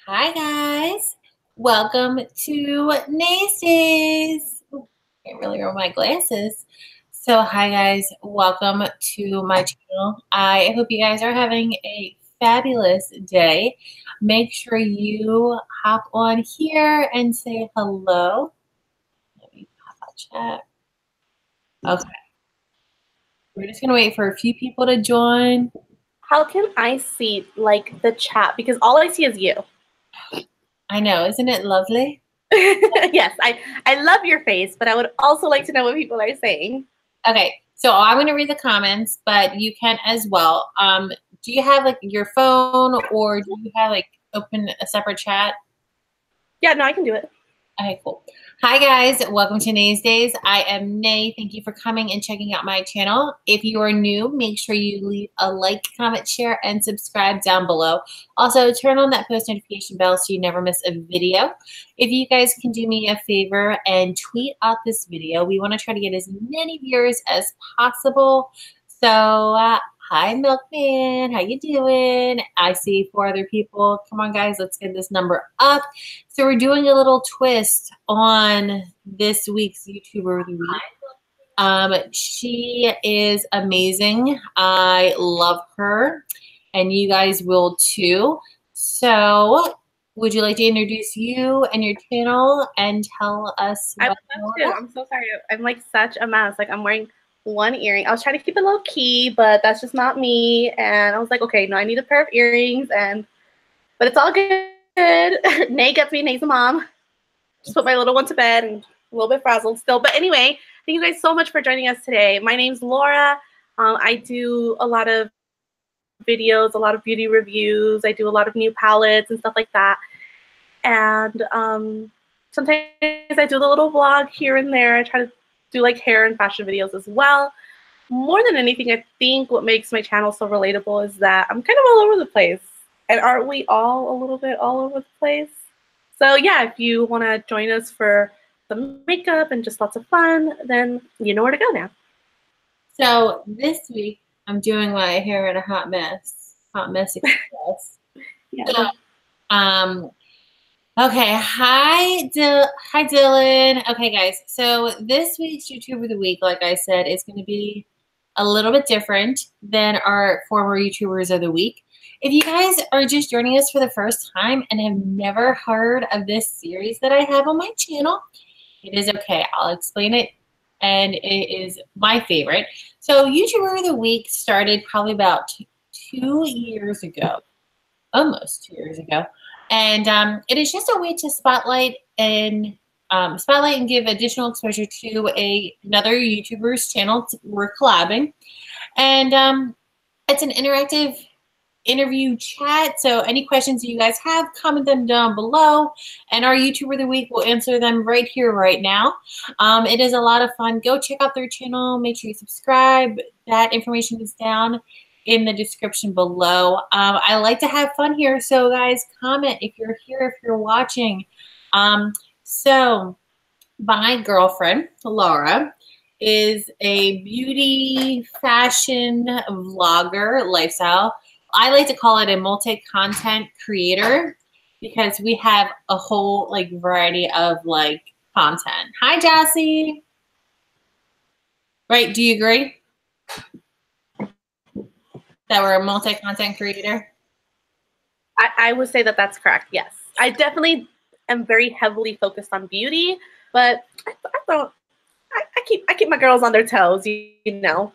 Hi guys, welcome to Nasty's. Can't really roll my glasses. So hi guys, welcome to my channel. I hope you guys are having a fabulous day. Make sure you hop on here and say hello. Let me pop out chat. Okay, we're just gonna wait for a few people to join. How can I see like the chat? Because all I see is you. I know, isn't it lovely? Yes, I love your face, but I would also like to know what people are saying. Okay, so I'm going to read the comments, but you can as well. Do you have like your phone or do you have like open a separate chat? Yeah, no, I can do it. Okay, cool. Hi guys, welcome to Nay's Days. I am Nay. Thank you for coming and checking out my channel. If you are new, make sure you leave a like, comment, share, and subscribe down below. Also, turn on that post notification bell so you never miss a video. If you guys can do me a favor and tweet out this video, we want to try to get as many viewers as possible. So, hi Milkman, how you doing? I see 4 other people. Come on guys, let's get this number up. So we're doing a little twist on this week's YouTuber of the week. She is amazing. I love her and you guys will too. So would you like to introduce you and your channel and tell us I would love to. I'm so sorry. I'm like such a mess. Like I'm wearing one earring. I was trying to keep it low key, but that's just not me. And I was like, okay, no, I need a pair of earrings, but it's all good. Nay gets me. Nay's a mom. Just put my little one to bed and a little bit frazzled still. But anyway, thank you guys so much for joining us today. My name's Laura. I do a lot of videos, a lot of beauty reviews. I do a lot of new palettes and stuff like that. And sometimes I do the little vlog here and there. I try to do like hair and fashion videos as well. More than anything, I think what makes my channel so relatable is that I'm kind of all over the place. And aren't we all a little bit all over the place? So yeah, if you want to join us for the makeup and just lots of fun, then you know where to go now. So this week I'm doing my hair in a hot mess. Hot mess express. Yeah. So, okay, hi Dylan. Okay, guys. So this week's YouTuber of the week, like I said, is going to be a little bit different than our former YouTubers of the week. If you guys are just joining us for the first time and have never heard of this series that I have on my channel, it is okay. I'll explain it, and it is my favorite. So YouTuber of the week started probably about 2 years ago, almost 2 years ago. And it is just a way to spotlight and give additional exposure to another YouTuber's channel. We're collabing. And it's an interactive interview chat. So any questions you guys have, comment them down below. And our YouTuber of the week will answer them right here, right now. It is a lot of fun. Go check out their channel. Make sure you subscribe. That information is down in the description below. I like to have fun here, so guys, comment if you're here, if you're watching. So my girlfriend, Laura, is a beauty, fashion vlogger, lifestyle. I like to call it a multi-content creator because we have a whole like variety of like content. Hi, Jassy. Right, do you agree that we're a multi-content creator? I would say that that's correct. Yes, I definitely am very heavily focused on beauty, but I keep my girls on their toes. You know,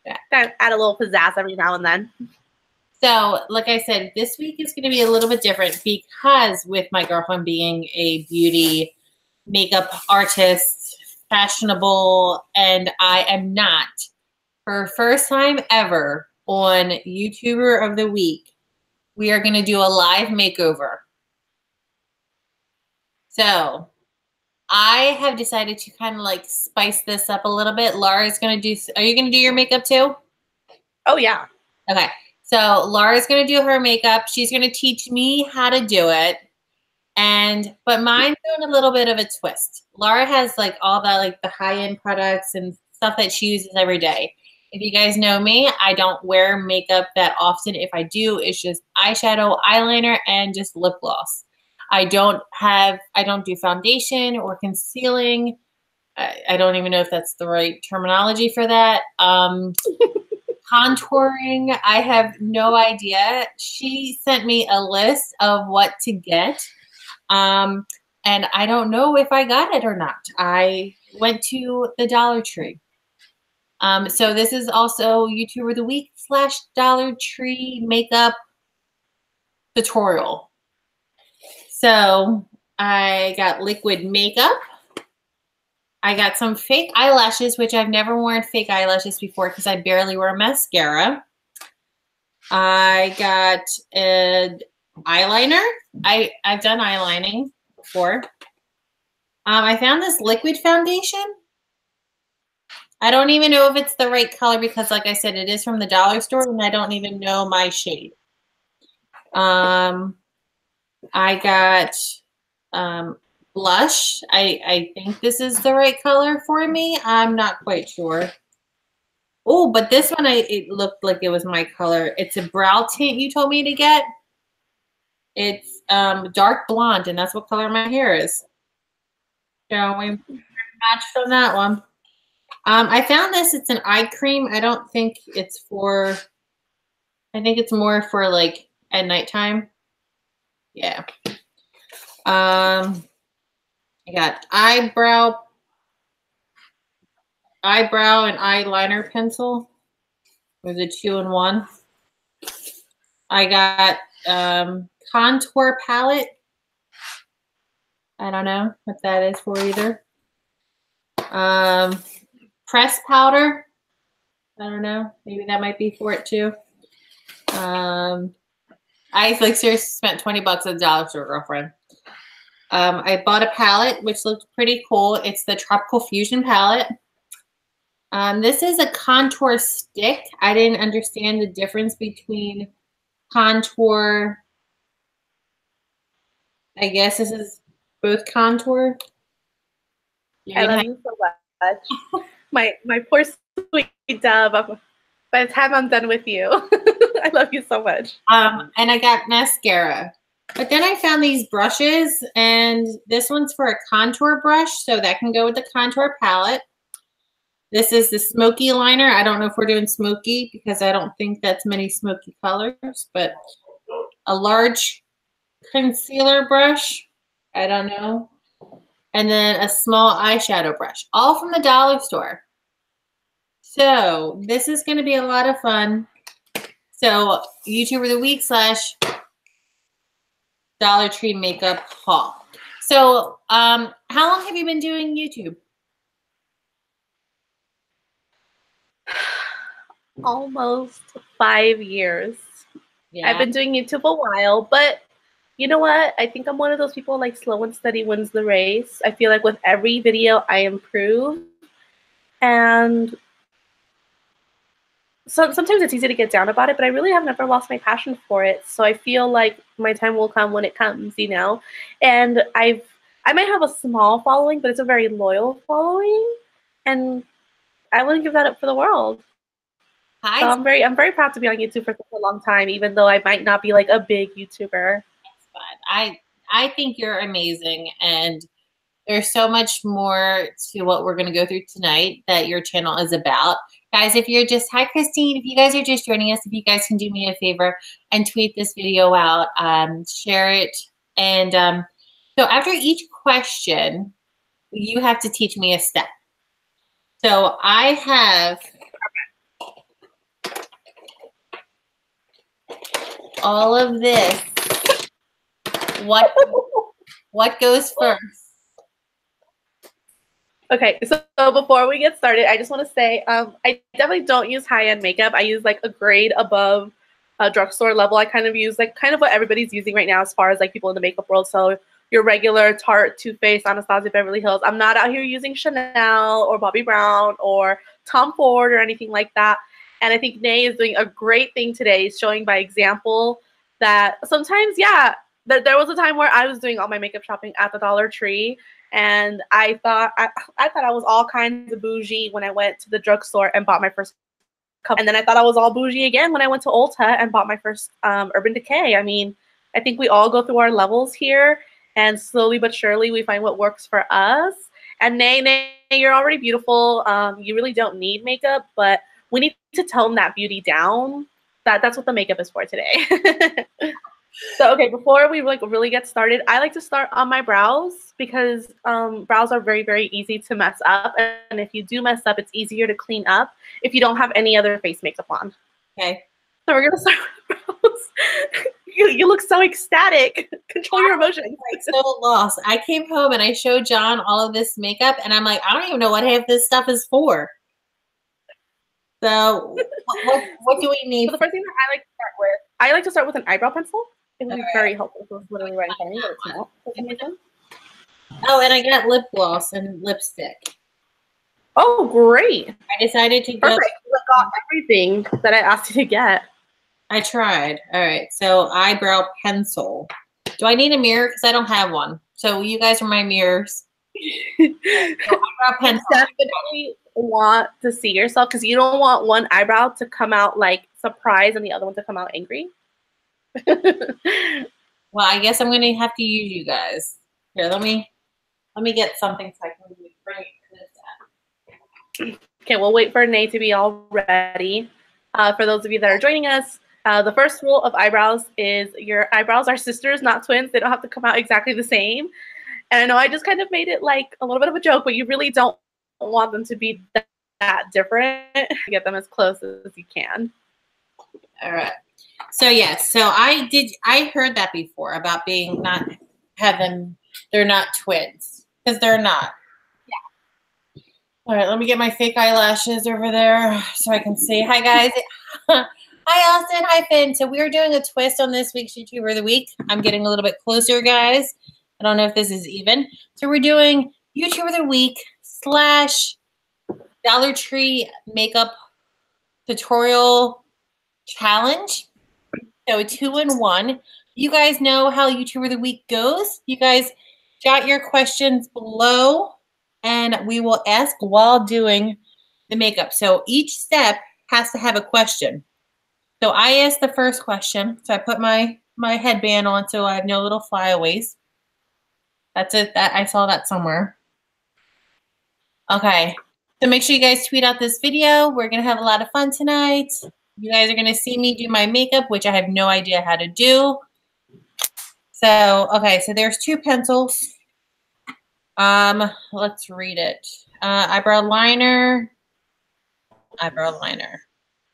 Yeah. Gotta add a little pizzazz every now and then. So, like I said, this week is going to be a little bit different because with my girlfriend being a beauty makeup artist, fashionable, and I am not, for first time ever on YouTuber of the Week, we are going to do a live makeover. So I have decided to kind of like spice this up a little bit. Laura's going to do, are you going to do your makeup too? Oh yeah. Okay. So Laura's going to do her makeup. She's going to teach me how to do it. But mine's doing a little bit of a twist. Laura has like all that, like the high-end products and stuff that she uses every day. If you guys know me, I don't wear makeup that often. If I do, it's just eyeshadow, eyeliner, and just lip gloss. I don't do foundation or concealing. I don't even know if that's the right terminology for that. Contouring, I have no idea. She sent me a list of what to get. And I don't know if I got it or not. I went to the Dollar Tree. So this is also YouTuber of the Week / Dollar Tree makeup tutorial. So I got liquid makeup. I got some fake eyelashes, which I've never worn fake eyelashes before because I barely wear mascara. I got an eyeliner. I've done eyelining before. I found this liquid foundation. I don't even know if it's the right color because, like I said, it is from the dollar store, and I don't even know my shade. I got blush. I think this is the right color for me. I'm not quite sure. Oh, but this one, it looked like it was my color. It's a brow tint you told me to get. It's dark blonde, and that's what color my hair is. So we matched on that one. I found this. It's an eye cream. I don't think it's for, I think it's more for like at nighttime. Yeah. I got eyebrow and eyeliner pencil. It was a 2-in-1. I got contour palette. I don't know what that is for either. Press powder. I don't know. Maybe that might be for it too. I like seriously spent 20 bucks at the dollar store, girlfriend. I bought a palette, which looked pretty cool. It's the Tropical Fusion palette. This is a contour stick. I didn't understand the difference between contour. I guess this is both contour. I love you so much. my poor sweet dove. By the time I'm done with you, I love you so much. And I got mascara. But then I found these brushes, and this one's for a contour brush, so that can go with the contour palette. This is the smoky liner. I don't know if we're doing smoky because I don't think that's many smoky colors, but a large concealer brush. I don't know. And then a small eyeshadow brush, all from the dollar store. So this is going to be a lot of fun. So YouTuber of the Week / Dollar Tree makeup haul. So how long have you been doing YouTube? Almost 5 years. Yeah. I've been doing YouTube a while, but you know what? I think I'm one of those people like slow and steady wins the race. I feel like with every video I improve, and so sometimes it's easy to get down about it, but I really have never lost my passion for it. So I feel like my time will come when it comes, you know? And I might have a small following, but it's a very loyal following, and I wouldn't give that up for the world. So I'm very proud to be on YouTube for such a long time, even though I might not be like a big YouTuber. That's fun. I think you're amazing, and there's so much more to what we're going to go through tonight that your channel is about. Guys, if you're just, hi Christine, if you guys are just joining us, if you guys can do me a favor and tweet this video out, share it. And so after each question, you have to teach me a step. So I have all of this. What goes first? Okay, so before we get started, I just want to say I definitely don't use high-end makeup. I use like a grade above a drugstore level. I kind of use like kind of what everybody's using right now as far as like people in the makeup world. So your regular Tarte, Too Faced, Anastasia Beverly Hills. I'm not out here using Chanel or Bobbi Brown or Tom Ford or anything like that. And I think Nay is doing a great thing today, showing by example that sometimes, yeah, there was a time where I was doing all my makeup shopping at the Dollar Tree, and I thought I was all kinds of bougie when I went to the drugstore and bought my first cup. And then I thought I was all bougie again when I went to Ulta and bought my first Urban Decay. I mean, I think we all go through our levels here. And slowly but surely, we find what works for us. And Nay, you're already beautiful. You really don't need makeup, but we need to tone that beauty down. That's what the makeup is for today. So, okay, before we really get started, I like to start on my brows because brows are very, very easy to mess up. And if you do mess up, it's easier to clean up if you don't have any other face makeup on. Okay. So we're going to start with brows. You look so ecstatic. Control your emotions. I'm like so lost. I came home and I showed John all of this makeup, and I'm like, I don't even know what half this stuff is for. So what do we need? So the first thing that I like to start with an eyebrow pencil. It would be very helpful. So it's literally right in front of me, but it's not. Oh, and I got lip gloss and lipstick. Oh, great. I decided to go. Perfect. You got everything that I asked you to get. I tried. All right. So eyebrow pencil. Do I need a mirror? Because I don't have one. So you guys are my mirrors. So eyebrow pencil. You definitely want to see yourself because you don't want one eyebrow to come out like surprised and the other one to come out angry. Well, I guess I'm going to have to use you guys. Here, let me get something so I can bring it to this. Okay, we'll wait for Nay to be all ready. For those of you that are joining us, the first rule of eyebrows is your eyebrows are sisters, not twins. They don't have to come out exactly the same. And I know I just kind of made it like a little bit of a joke, but you really don't want them to be that different. Get them as close as you can. All right. So yes, so I heard that before about being not having, they're not twins because they're not. Yeah. All right, let me get my fake eyelashes over there so I can see. Hi guys. Hi Austin. Hi Finn. So we are doing a twist on this week's YouTuber of the Week. I'm getting a little bit closer, guys. I don't know if this is even. So we're doing YouTuber of the Week / Dollar Tree makeup tutorial challenge. So 2-in-1. You guys know how YouTuber of the Week goes. You guys jot your questions below, and we will ask while doing the makeup. So each step has to have a question. So I asked the first question. So I put my headband on so I have no little flyaways. That's it. That I saw that somewhere. Okay. So make sure you guys tweet out this video. We're going to have a lot of fun tonight. You guys are going to see me do my makeup, which I have no idea how to do. So, okay, so there's 2 pencils. Let's read it. Eyebrow liner.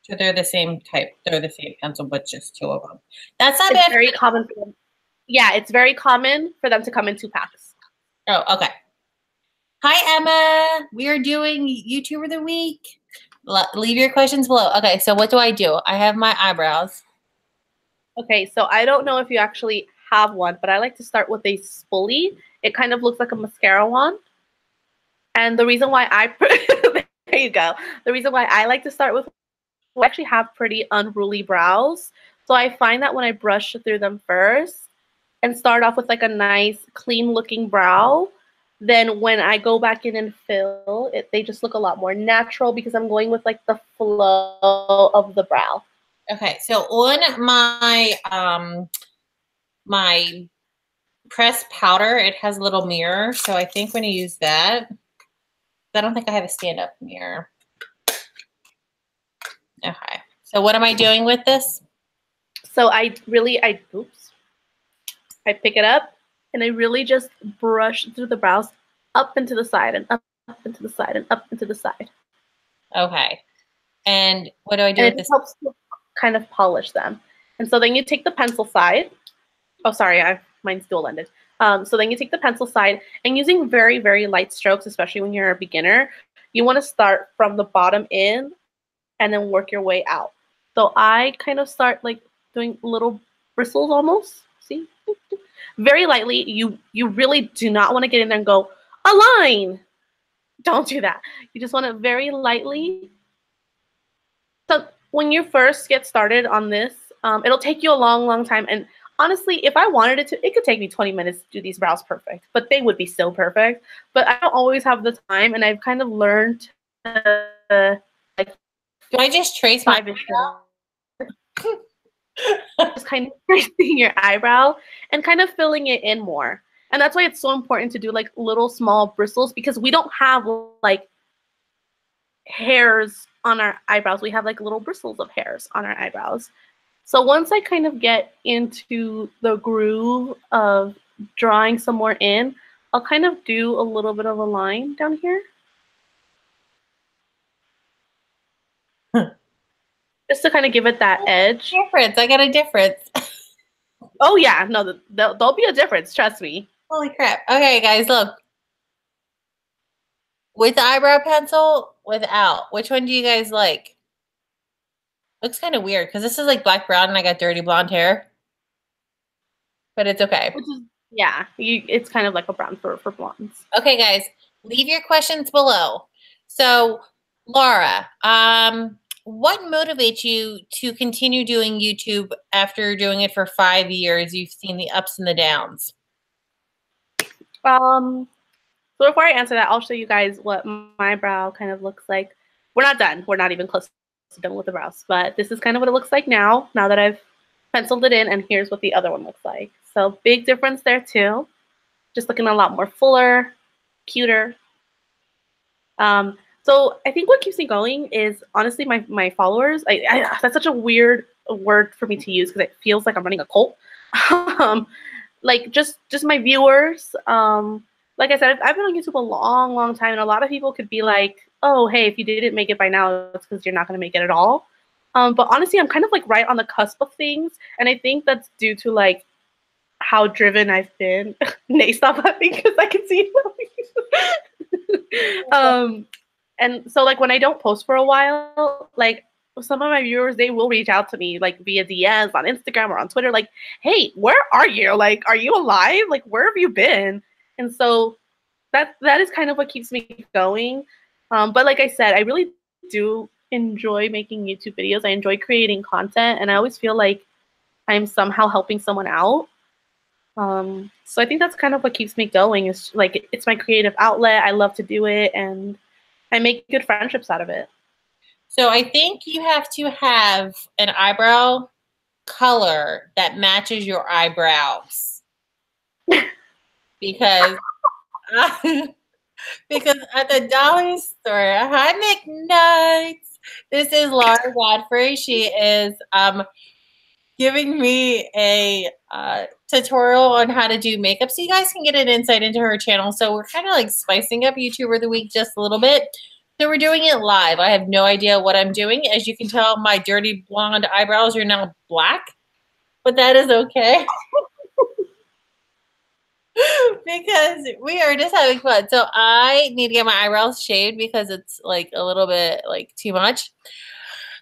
So they're the same type. They're the same pencil, but just 2 of them. That's not bad. Very common for them. Yeah, it's very common for them to come in 2 packs. Oh, okay. Hi, Emma. We are doing YouTuber of the Week. Leave your questions below. Okay, so what do? I have my eyebrows. Okay, so I don't know if you actually have one, but I like to start with a spoolie. It kind of looks like a mascara wand. And the reason why there you go. The reason why I like to start with, I actually have pretty unruly brows. So I find that when I brush through them first and start off with like a nice clean looking brow, then when I go back in and fill it, they just look a lot more natural because I'm going with like the flow of the brow. Okay, so on my my pressed powder, it has a little mirror, so I think I'm going to use that. I don't think I have a stand-up mirror. Okay, so what am I doing with this? So I pick it up and I really just brush through the brows up and to the side and up and to the side and up and to the side. Okay. And what do I do with this? It helps to kind of polish them. And so then you take the pencil side. Oh, sorry, mine's dual-ended. So then you take the pencil side and using very, very light strokes, especially when you're a beginner, you want to start from the bottom in and then work your way out. So I kind of start like doing little bristles almost. See? Very lightly. You really do not want to get in there and go, a line. Don't do that. You just want to very lightly. So when you first get started on this, it'll take you a long, long time. And honestly, if I wanted it to, it could take me 20 minutes to do these brows perfect, but they would be so perfect. But I don't always have the time, and I've kind of learned to, like, do I just trace my eyebrow? Just kind of tracing your eyebrow and kind of filling it in more. And that's why it's so important to do like little small bristles, because we don't have like hairs on our eyebrows. We have like little bristles of hairs on our eyebrows. So once I kind of get into the groove of drawing some more in, I'll kind of do a little bit of a line down here. Just to kind of give it that edge. Difference. I got a difference. Oh yeah, no, there'll be a difference. Trust me. Holy crap. Okay, guys, look. With the eyebrow pencil, without. Which one do you guys like? Looks kind of weird because this is like black brown and I got dirty blonde hair. But it's okay. Which is, yeah, it's kind of like a brown for blondes. Okay, guys, leave your questions below. So, Laura, what motivates you to continue doing YouTube after doing it for 5 years? You've seen the ups and the downs. So before I answer that, I'll show you guys what my brow kind of looks like. We're not done. We're not even close to done with the brows, but this is kind of what it looks like now that I've penciled it in, and here's what the other one looks like. So big difference there too. Just looking a lot more fuller, cuter. So I think what keeps me going is honestly my followers. That's such a weird word for me to use because it feels like I'm running a cult. Like just my viewers. Like I said, I've been on YouTube a long time, and a lot of people could be like, oh, hey, if you didn't make it by now, it's because you're not going to make it at all. But honestly, I'm kind of like right on the cusp of things, and I think that's due to like how driven I've been. Nate, stop laughing because I can see you. And so like when I don't post for a while, like some of my viewers, they will reach out to me like via DMs on Instagram or on Twitter, like, hey, where are you? Like, are you alive? Like, where have you been? And so that is kind of what keeps me going. But like I said, I really do enjoy making YouTube videos. I enjoy creating content, and I always feel like I'm somehow helping someone out. So I think that's kind of what keeps me going. Is like it's my creative outlet. I love to do it, and I make good friendships out of it. So I think you have to have an eyebrow color that matches your eyebrows. Because because at the dollar store, hi McNuts. This is Laura Godfrey. She is giving me a tutorial on how to do makeup so you guys can get an insight into her channel. So we're kind of like spicing up YouTuber of the Week just a little bit. So we're doing it live. I have no idea what I'm doing. As you can tell, my dirty blonde eyebrows are now black, but that is okay. Because we are just having fun. So I need to get my eyebrows shaved because it's like a little bit like too much.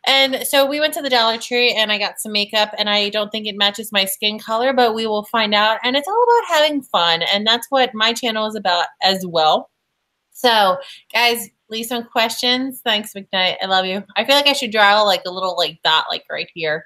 And so we went to the Dollar Tree and I got some makeup, and I don't think it matches my skin color, but we will find out. And it's all about having fun. And that's what my channel is about as well. So guys, leave some questions. Thanks, McKnight. I love you. I feel like I should draw like a little like dot like right here.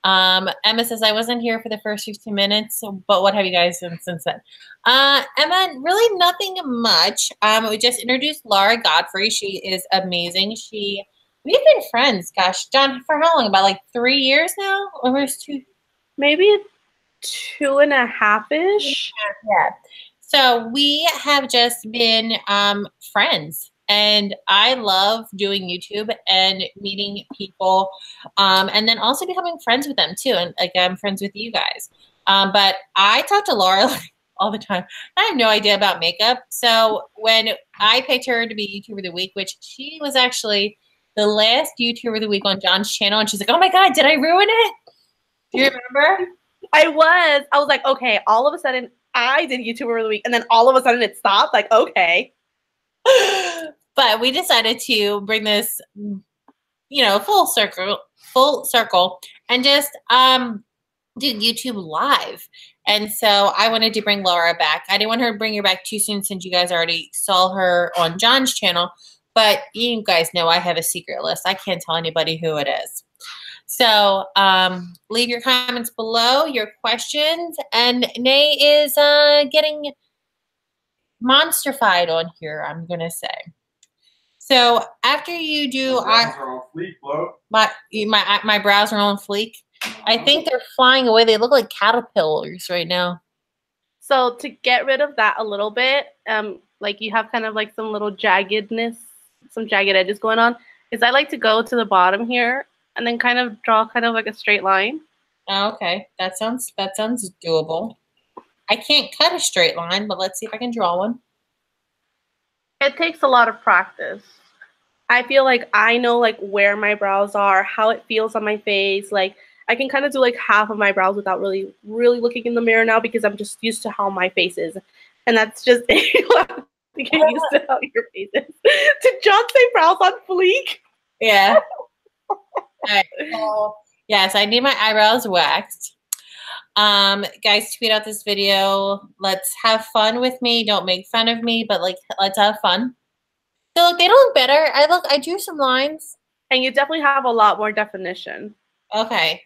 Emma says, I wasn't here for the first 15 minutes, but what have you guys done since then? Emma, really nothing much. We just introduced Laura Godfrey. She is amazing. We've been friends, gosh, John, for how long? About like 3 years now? Almost 2? Maybe 2.5-ish. Yeah. So we have just been friends. And I love doing YouTube and meeting people, and then also becoming friends with them too. And like I'm friends with you guys. But I talk to Laura like, all the time. I have no idea about makeup. So when I picked her to be YouTuber of the Week, which she was actually the last YouTuber of the Week on John's channel, and she's like, "Oh my God, did I ruin it?" Do you remember? I was like, okay. All of a sudden, I did YouTuber of the Week, and then all of a sudden it stopped. Like, okay. But we decided to bring this, you know, full circle, and just do YouTube live. And so I wanted to bring Laura back. I didn't want her to bring her back too soon since you guys already saw her on John's channel. But you guys know I have a secret list. I can't tell anybody who it is. So leave your comments below, your questions. And Nay is getting monsterfied on here, I'm going to say. So after you do, my brows are on fleek. I think they're flying away. They look like caterpillars right now. So to get rid of that a little bit, like you have kind of like some little jaggedness, some jagged edges going on, is I like to go to the bottom here and then kind of draw kind of like a straight line. Oh, okay, that sounds doable. I can't cut a straight line, but let's see if I can draw one. It takes a lot of practice. I feel like I know like where my brows are, how it feels on my face. Like I can kind of do like half of my brows without really looking in the mirror now because I'm just used to how my face is. And that's just to get used to how your face is. Did John say brows on fleek? Yeah. All right. So, yes, I need my eyebrows waxed. Guys, tweet out this video. Let's have fun with me. Don't make fun of me, but like let's have fun. So look, they don't look better. I drew some lines. And you definitely have a lot more definition. Okay.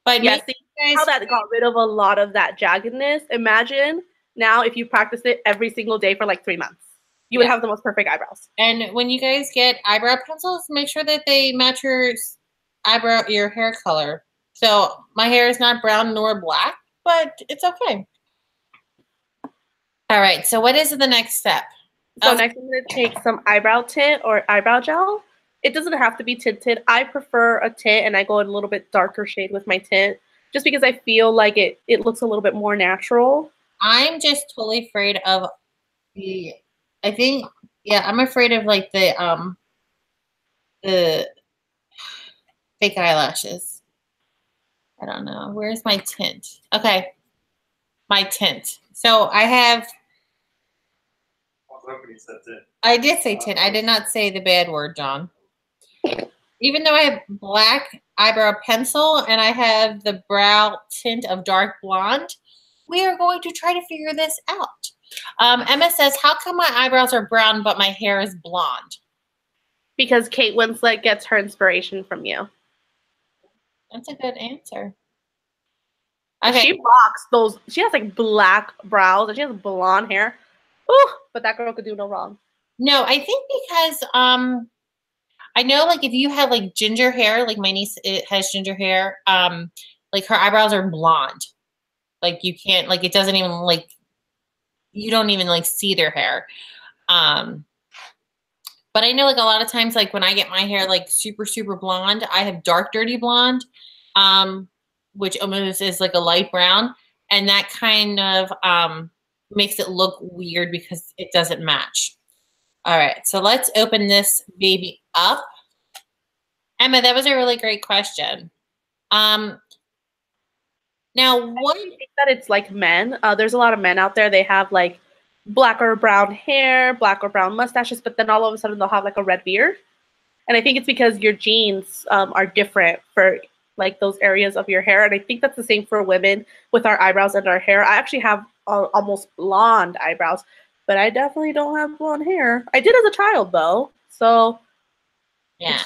But yeah, see how that got rid of a lot of that jaggedness. Imagine now if you practice it every single day for like 3 months. You would have the most perfect eyebrows. And when you guys get eyebrow pencils, make sure that they match your hair color. So my hair is not brown nor black, but it's okay. All right, so what is the next step? So next I'm going to take some eyebrow tint or eyebrow gel. It doesn't have to be tinted. I prefer a tint, and I go a little bit darker shade with my tint just because I feel like it looks a little bit more natural. I'm just totally afraid of I'm afraid of like the fake eyelashes. I don't know. Where's my tint? Okay. My tint. So I have I did say tint. I did not say the bad word, John. Even though I have black eyebrow pencil and I have the brow tint of dark blonde, we are going to try to figure this out. Emma says, how come my eyebrows are brown but my hair is blonde? Because Kate Winslet gets her inspiration from you. That's a good answer. Okay. She rocks those. She has like black brows and she has blonde hair. Ooh, but that girl could do no wrong. No, I think because I know like if you have like ginger hair, like my niece has ginger hair, like her eyebrows are blonde. Like you can't like it doesn't even like you don't even like see their hair. But I know like a lot of times like when I get my hair like super blonde, I have dark dirty blonde, which almost is like a light brown, and that kind of makes it look weird because it doesn't match. All right, so let's open this baby up. Emma, that was a really great question. Now, what? I think that it's like men. There's a lot of men out there. They have like black or brown hair, black or brown mustaches, but then all of a sudden they'll have like a red beard. And I think it's because your genes are different for like those areas of your hair. And I think that's the same for women with our eyebrows and our hair. I actually have almost blonde eyebrows, but I definitely don't have blonde hair. I did as a child though. So yeah,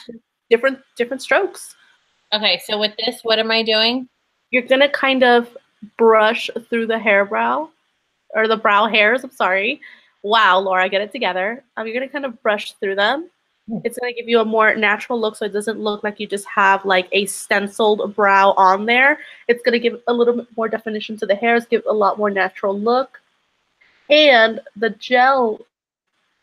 different strokes. Okay, so with this, what am I doing? You're gonna kind of brush through the hair brow or the brow hairs. I'm sorry. Wow, Laura, get it together. You're gonna kind of brush through them. It's gonna give you a more natural look, so it doesn't look like you just have like a stenciled brow on there. It's gonna give a little bit more definition to the hairs, give a lot more natural look. And the gel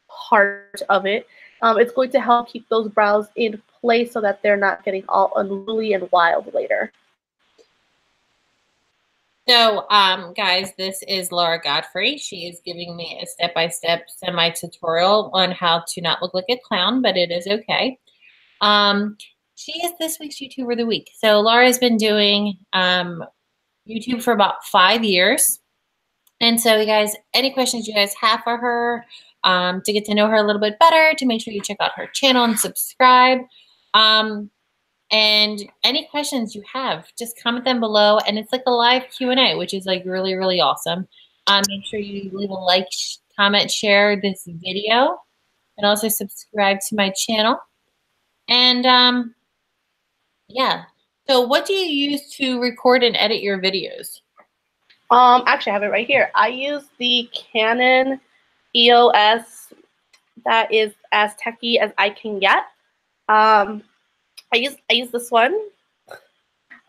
part of it, it's going to help keep those brows in place so that they're not getting all unruly and wild later. So, guys, this is Laura Godfrey. She is giving me a step-by-step semi-tutorial on how to not look like a clown, but it is okay. She is this week's YouTuber of the week. So Laura has been doing YouTube for about 5 years. And so, you guys, any questions you guys have for her to get to know her a little bit better, to make sure you check out her channel and subscribe. And any questions you have, just comment them below. And it's like a live Q&A, which is like really, really awesome. Make sure you leave a like, comment, share this video, and also subscribe to my channel. And yeah. So what do you use to record and edit your videos? Actually, I have it right here. I use the Canon EOS. That is as techy as I can get. I use this one.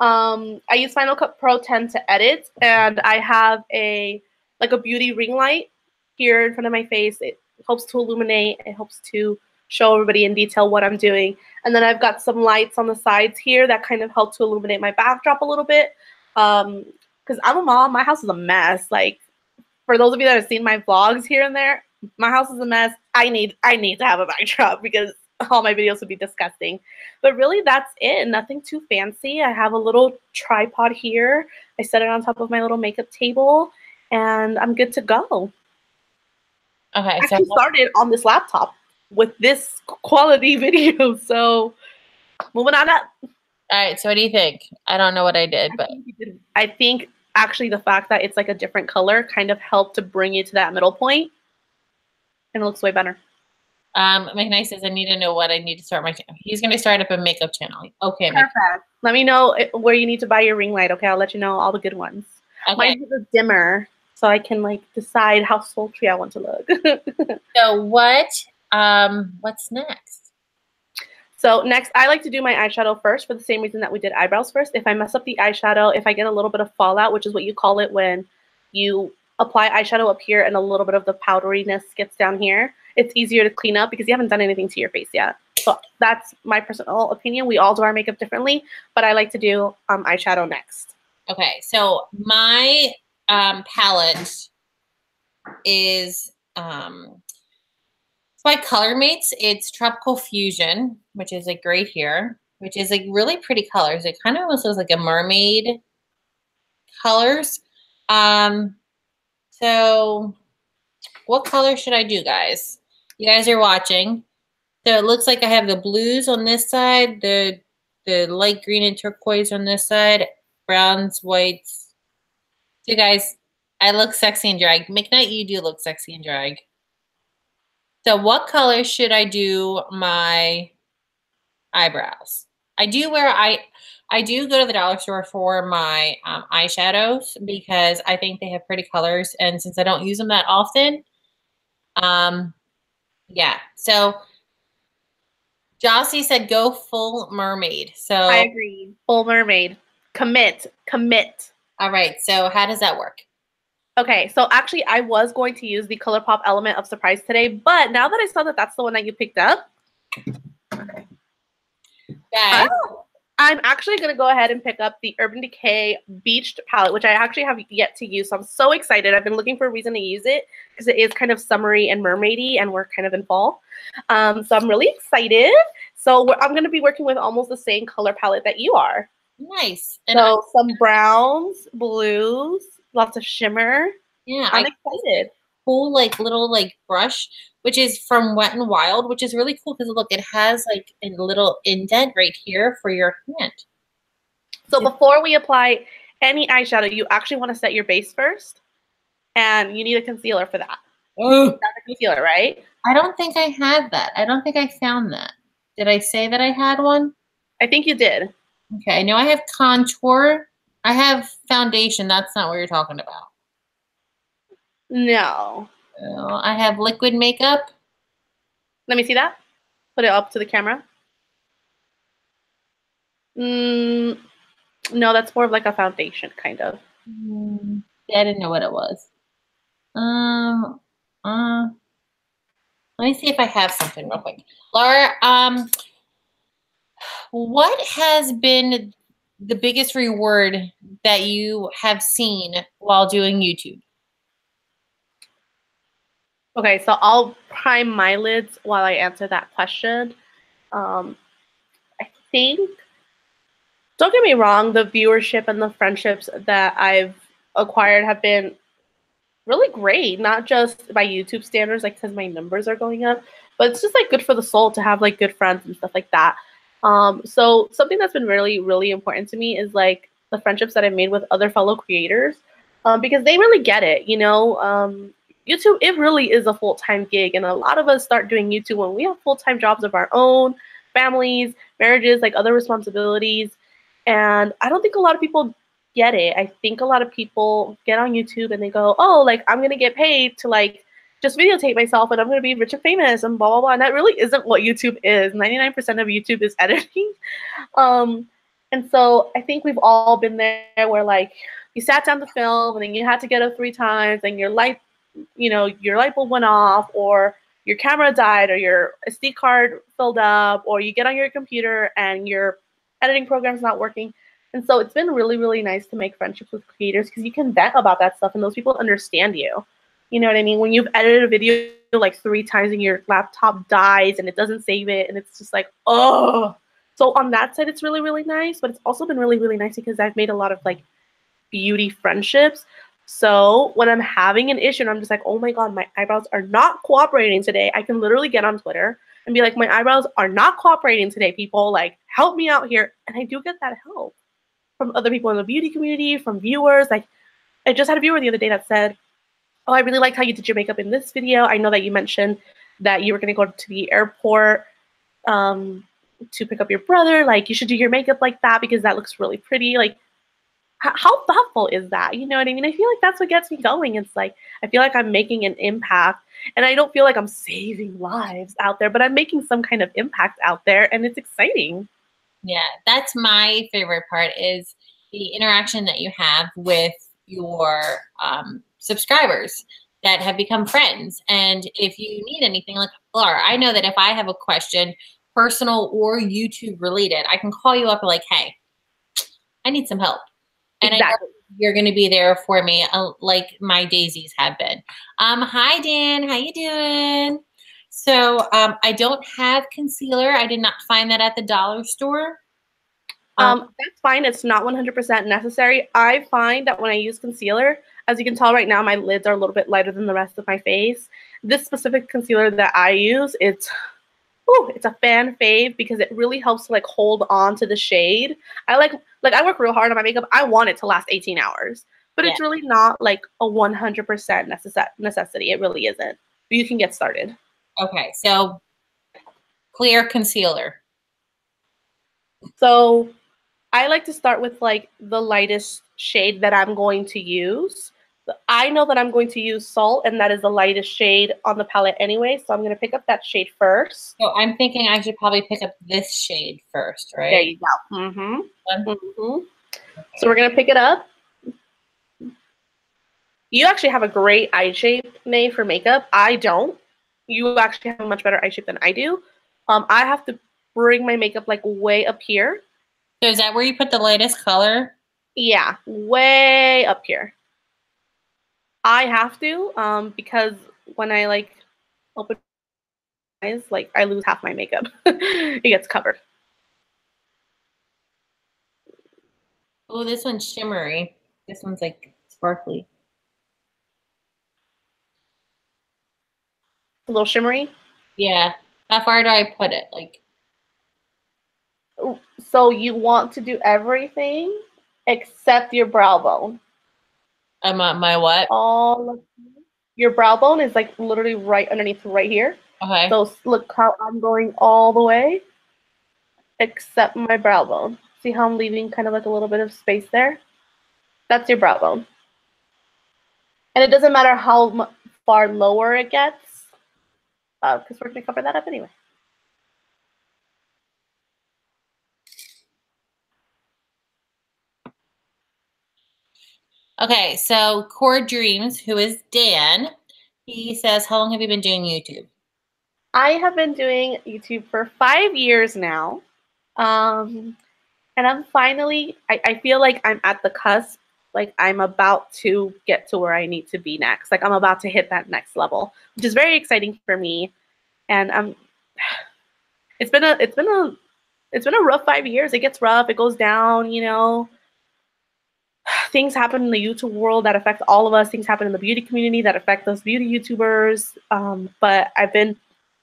I use Final Cut Pro 10 to edit, and I have a like a beauty ring light here in front of my face. It helps to illuminate. It helps to show everybody in detail what I'm doing. And then I've got some lights on the sides here that kind of help to illuminate my backdrop a little bit. Because I'm a mom. My house is a mess. Like, for those of you that have seen my vlogs here and there, my house is a mess. I need to have a backdrop because all my videos would be disgusting. But really, that's it. Nothing too fancy. I have a little tripod here. I set it on top of my little makeup table, and I'm good to go. Okay, I actually started on this laptop with this quality video, so moving on up. All right, so what do you think? I don't know what I did, but I think actually the fact that it's like a different color kind of helped to bring you to that middle point, and it looks way better. McKnight says I need to know what I need to start my channel. He's going to start up a makeup channel. Okay, perfect. Let me know where you need to buy your ring light. Okay, I'll let you know all the good ones. Okay. Mine is a dimmer, so I can like decide how sultry I want to look. So what's next? So next, I like to do my eyeshadow first for the same reason that we did eyebrows first. If I mess up the eyeshadow, if I get a little bit of fallout, which is what you call it when you apply eyeshadow up here and a little bit of the powderiness gets down here, it's easier to clean up because you haven't done anything to your face yet. So that's my personal opinion. We all do our makeup differently, but I like to do eyeshadow next. Okay, so my palette is it's by Color Mates. It's Tropical Fusion, which is like right here, which is like really pretty colors. It kind of almost looks like a mermaid colors. So what color should I do, guys? You guys are watching. So it looks like I have the blues on this side, the light green and turquoise on this side, browns, whites. So guys, I look sexy and drag. McKnight, you do look sexy and drag. So what color should I do my eyebrows? I do go to the dollar store for my eyeshadows because I think they have pretty colors, and since I don't use them that often, yeah. So Jossie said go full mermaid. So I agree. Full mermaid. Commit. All right. So how does that work? Okay, so actually I was going to use the ColourPop Element of Surprise today, but now that I saw that that's the one that you picked up, guys, I'm actually going to go ahead and pick up the Urban Decay Beached palette, which I actually have yet to use. So I'm so excited. I've been looking for a reason to use it because it is kind of summery and mermaidy, and we're kind of in fall. So I'm really excited. So I'm going to be working with almost the same color palette that you are. Nice. And so some browns, blues, lots of shimmer. Yeah, I'm excited. Cool, like little like brush, which is from Wet n Wild, which is really cool because look, it has like a little indent right here for your hand. So before we apply any eyeshadow, you actually want to set your base first, and you need a concealer for that. Oh, that's a concealer, right? I don't think I had that. I don't think I found that. Did I say that I had one? I think you did. Okay, I know I have contour. I have foundation. That's not what you're talking about. No. I have liquid makeup. Let me see that. Put it up to the camera. No, that's more of like a foundation, kind of. Yeah, I didn't know what it was. Let me see if I have something real quick. Laura, what has been the biggest reward that you have seen while doing YouTube? Okay, so I'll prime my lids while I answer that question. I think, don't get me wrong, the viewership and the friendships that I've acquired have been really great, not just by YouTube standards, like because my numbers are going up, but it's just like good for the soul to have like good friends and stuff like that. So something that's been really, really important to me is like the friendships that I've made with other fellow creators, because they really get it, you know. YouTube, it really is a full-time gig, and a lot of us start doing YouTube when we have full-time jobs of our own, families, marriages, like other responsibilities, and I don't think a lot of people get it. I think a lot of people get on YouTube and they go, oh, like I'm gonna get paid to like just videotape myself and I'm gonna be rich and famous and blah blah blah. And that really isn't what YouTube is. 99% of YouTube is editing. And And so I think we've all been there where like you sat down to film and then you had to get up 3 times and your light bulb went off, or your camera died, or your SD card filled up, or you get on your computer and your editing program's not working. And so it's been really, really nice to make friendships with creators because you can vent about that stuff and those people understand you. You know what I mean? When you've edited a video like 3 times and your laptop dies and it doesn't save it and it's just like, oh. So on that side, it's really, really nice, but it's also been really, really nice because I've made a lot of like beauty friendships. So when I'm having an issue and I'm just like, oh my God, my eyebrows are not cooperating today, I can literally get on Twitter and be like, my eyebrows are not cooperating today, people, like help me out here. And I do get that help from other people in the beauty community, from viewers. Like I just had a viewer the other day that said, oh, I really liked how you did your makeup in this video. I know that you mentioned that you were going to go to the airport to pick up your brother. Like you should do your makeup like that because that looks really pretty. Like how thoughtful is that? You know what I mean? I feel like that's what gets me going. It's like, I feel like I'm making an impact and I don't feel like I'm saving lives out there, but I'm making some kind of impact out there and it's exciting. Yeah, that's my favorite part is the interaction that you have with your subscribers that have become friends. And if you need anything, like Laura, I know that if I have a question, personal or YouTube related, I can call you up and like, hey, I need some help. And exactly. I know you're going to be there for me like my daisies have been. Hi, Dan. How you doing? So I don't have concealer. I did not find that at the dollar store. That's fine. It's not 100% necessary. I find that when I use concealer, as you can tell right now, my lids are a little bit lighter than the rest of my face. This specific concealer that I use, it's a fan fave because it really helps to like hold on to the shade. I I work real hard on my makeup. I want it to last 18 hours, but it's really not like a 100% necessity. It really isn't. But you can get started. Okay, so clear concealer. So I like to start with like the lightest shade that I'm going to use. I know that I'm going to use Salt, and that is the lightest shade on the palette anyway, so I'm going to pick up that shade first. So I'm thinking I should probably pick up this shade first, right? There you go. Mm-hmm. So we're going to pick it up. You actually have a great eye shape, Nay, for makeup. I don't. You actually have a much better eye shape than I do. I have to bring my makeup like way up here. So is that where you put the lightest color? Yeah, way up here. I have to because when I like open my eyes, like I lose half my makeup. It gets covered. Oh, this one's shimmery. This one's like sparkly. A little shimmery? Yeah. How far do I put it? Like. So you want to do everything except your brow bone. My what? Your brow bone is like literally right underneath right here. Okay. So look how I'm going all the way except my brow bone. See how I'm leaving kind of like a little bit of space there? That's your brow bone. And it doesn't matter how far lower it gets because we're going to cover that up anyway. Okay, so Core Dreams, who is Dan, he says, how long have you been doing YouTube? I have been doing YouTube for 5 years now. And I'm finally, I feel like I'm at the cusp. Like I'm about to get to where I need to be next. Like I'm about to hit that next level, which is very exciting for me. And it's been a rough 5 years. It gets rough. It goes down, you know. Things happen in the YouTube world that affect all of us. Things happen in the beauty community that affect us beauty YouTubers. But I've been,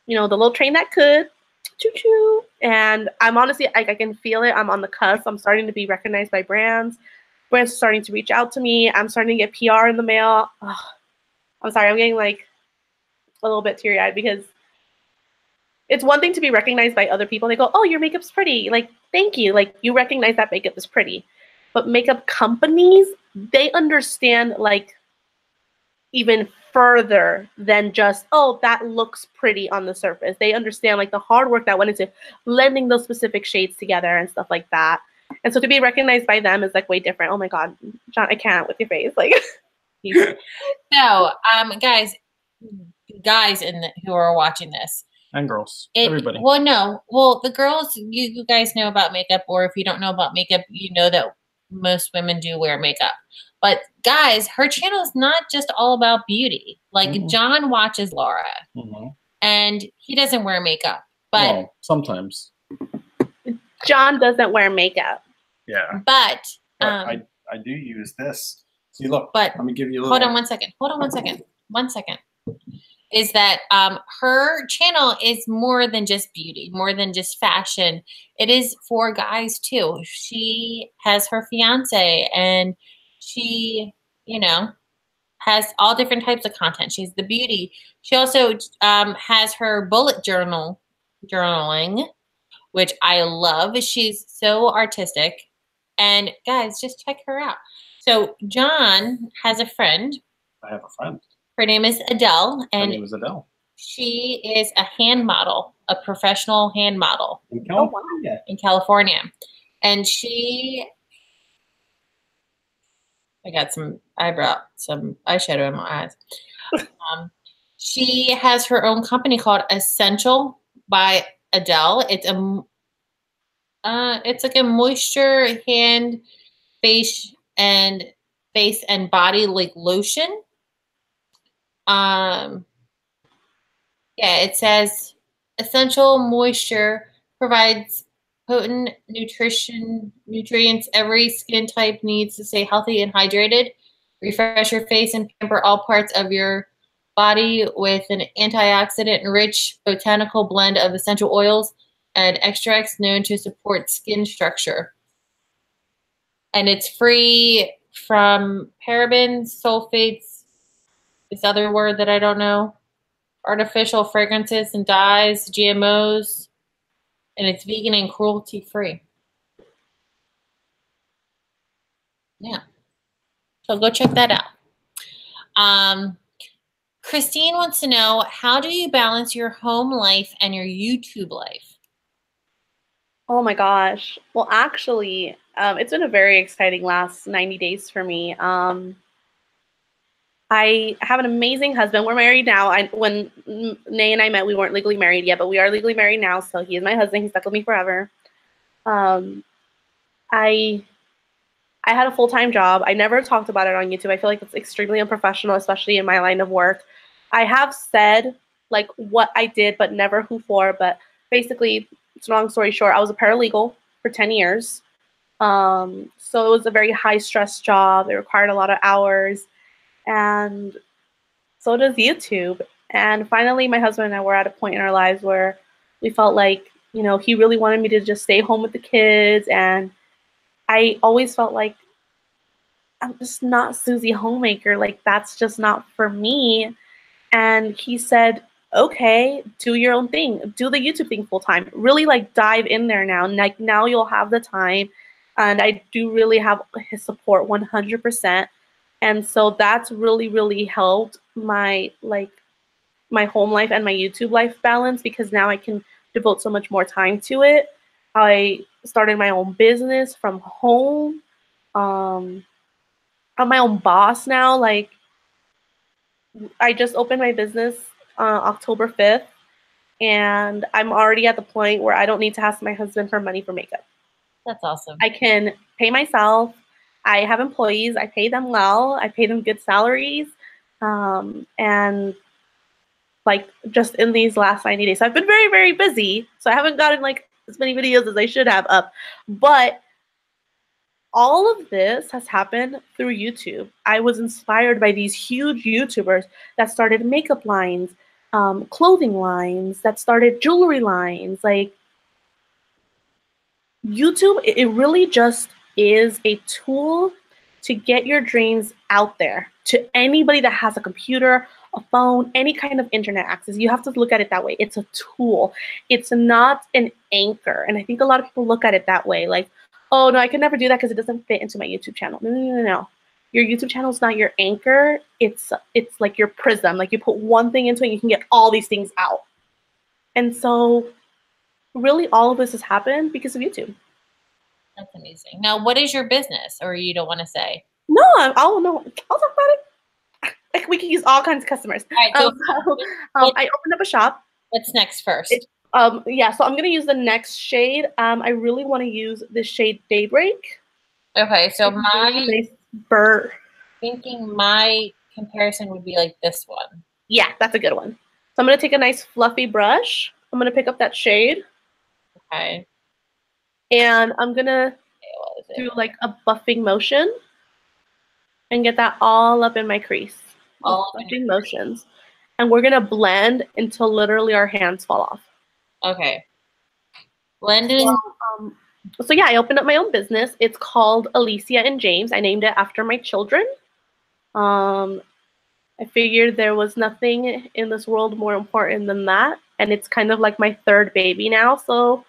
you know, the little train that could. Choo-choo. And I'm honestly, I can feel it. I'm on the cusp. I'm starting to be recognized by brands. Brands are starting to reach out to me. I'm starting to get PR in the mail. Ugh. I'm sorry. I'm getting like a little bit teary-eyed because it's one thing to be recognized by other people. They go, oh, your makeup's pretty. Like, thank you. Like, you recognize that makeup is pretty. But makeup companies, they understand like even further than just, oh, that looks pretty on the surface. They understand like the hard work that went into blending those specific shades together and stuff like that. And so to be recognized by them is like way different. Oh my God, John, I can't with your face. Like, so, guys who are watching this. And girls, everybody. Well, no. Well, the girls, you guys know about makeup, or if you don't know about makeup, you know that most women do wear makeup. But guys, her channel is not just all about beauty. Like John watches Laura, and he doesn't wear makeup. But sometimes John doesn't wear makeup. Yeah. But I do use this. See, look. But let me give you a little. Hold on one second. One second. Is that her channel is more than just beauty, more than just fashion. It is for guys too. She has her fiance, and she, has all different types of content. She's the beauty. She also has her bullet journaling, which I love. She's so artistic. And guys, just check her out. So John has a friend. I have a friend. Her name is Adele. And her name is Adele. She is a hand model, a professional hand model. In California. In California. And I got some eyeshadow in my eyes. She has her own company called Essential by Adele. It's like a moisture hand, face and body like lotion. It says Essential Moisture provides potent nutrients every skin type needs to stay healthy and hydrated. Refresh your face and pamper all parts of your body with an antioxidant-rich botanical blend of essential oils and extracts known to support skin structure. And it's free from parabens, sulfates, this other word that I don't know, artificial fragrances and dyes, GMOs, and it's vegan and cruelty-free. Yeah. So go check that out. Christine wants to know, how do you balance your home life and your YouTube life? Oh my gosh. Well, actually, it's been a very exciting last 90 days for me. I have an amazing husband. We're married now. When Nay and I met, we weren't legally married yet, but we are legally married now. So he is my husband. He's stuck with me forever. I had a full-time job. I never talked about it on YouTube. I feel like it's extremely unprofessional, especially in my line of work. I have said like what I did, but never who for. But basically, it's a long story short, I was a paralegal for 10 years. So it was a very high-stress job. It required a lot of hours. And so does YouTube. And finally, my husband and I were at a point in our lives where we felt like, he really wanted me to just stay home with the kids. And I always felt like I'm just not Susie Homemaker. Like, that's just not for me. And he said, okay, do your own thing. Do the YouTube thing full time. Really like dive in there now. Like now you'll have the time. And I do really have his support 100%. And so that's really, really helped my home life and my YouTube life balance, because now I can devote so much more time to it. I started my own business from home. I'm my own boss now. Like, I just opened my business October 5th, and I'm already at the point where I don't need to ask my husband for money for makeup. That's awesome. I can pay myself. I have employees. I pay them well. I pay them good salaries. And like just in these last 90 days, so I've been very, very busy. So I haven't gotten like as many videos as I should have up. But all of this has happened through YouTube. I was inspired by these huge YouTubers that started makeup lines, clothing lines, that started jewelry lines. Like, YouTube, it really just is a tool to get your dreams out there to anybody that has a computer, a phone, any kind of internet access. You have to look at it that way. It's a tool. It's not an anchor. And I think a lot of people look at it that way. Like, oh, no, I could never do that because it doesn't fit into my YouTube channel. No. Your YouTube channel is not your anchor. It's like your prism. Like, you put one thing into it, you can get all these things out. And so really all of this has happened because of YouTube. That's amazing. Now, what is your business, or you don't want to say? No, I'll talk about it. Like we can use all kinds of customers. All right, so I opened up a shop. what's next first? Yeah, so I'm gonna use the next shade. I really want to use the shade Daybreak. Okay, so It's really nice burr. thinking my comparison would be like this one. Yeah, that's a good one. So I'm gonna take a nice fluffy brush. I'm gonna pick up that shade. Okay. And I'm gonna do like a buffing motion and get that all up in my crease. All buffing motions. And we're gonna blend until literally our hands fall off. Okay. Blending. So yeah, I opened up my own business. It's called Alicia and James. I named it after my children. I figured there was nothing in this world more important than that. And it's kind of like my third baby now. So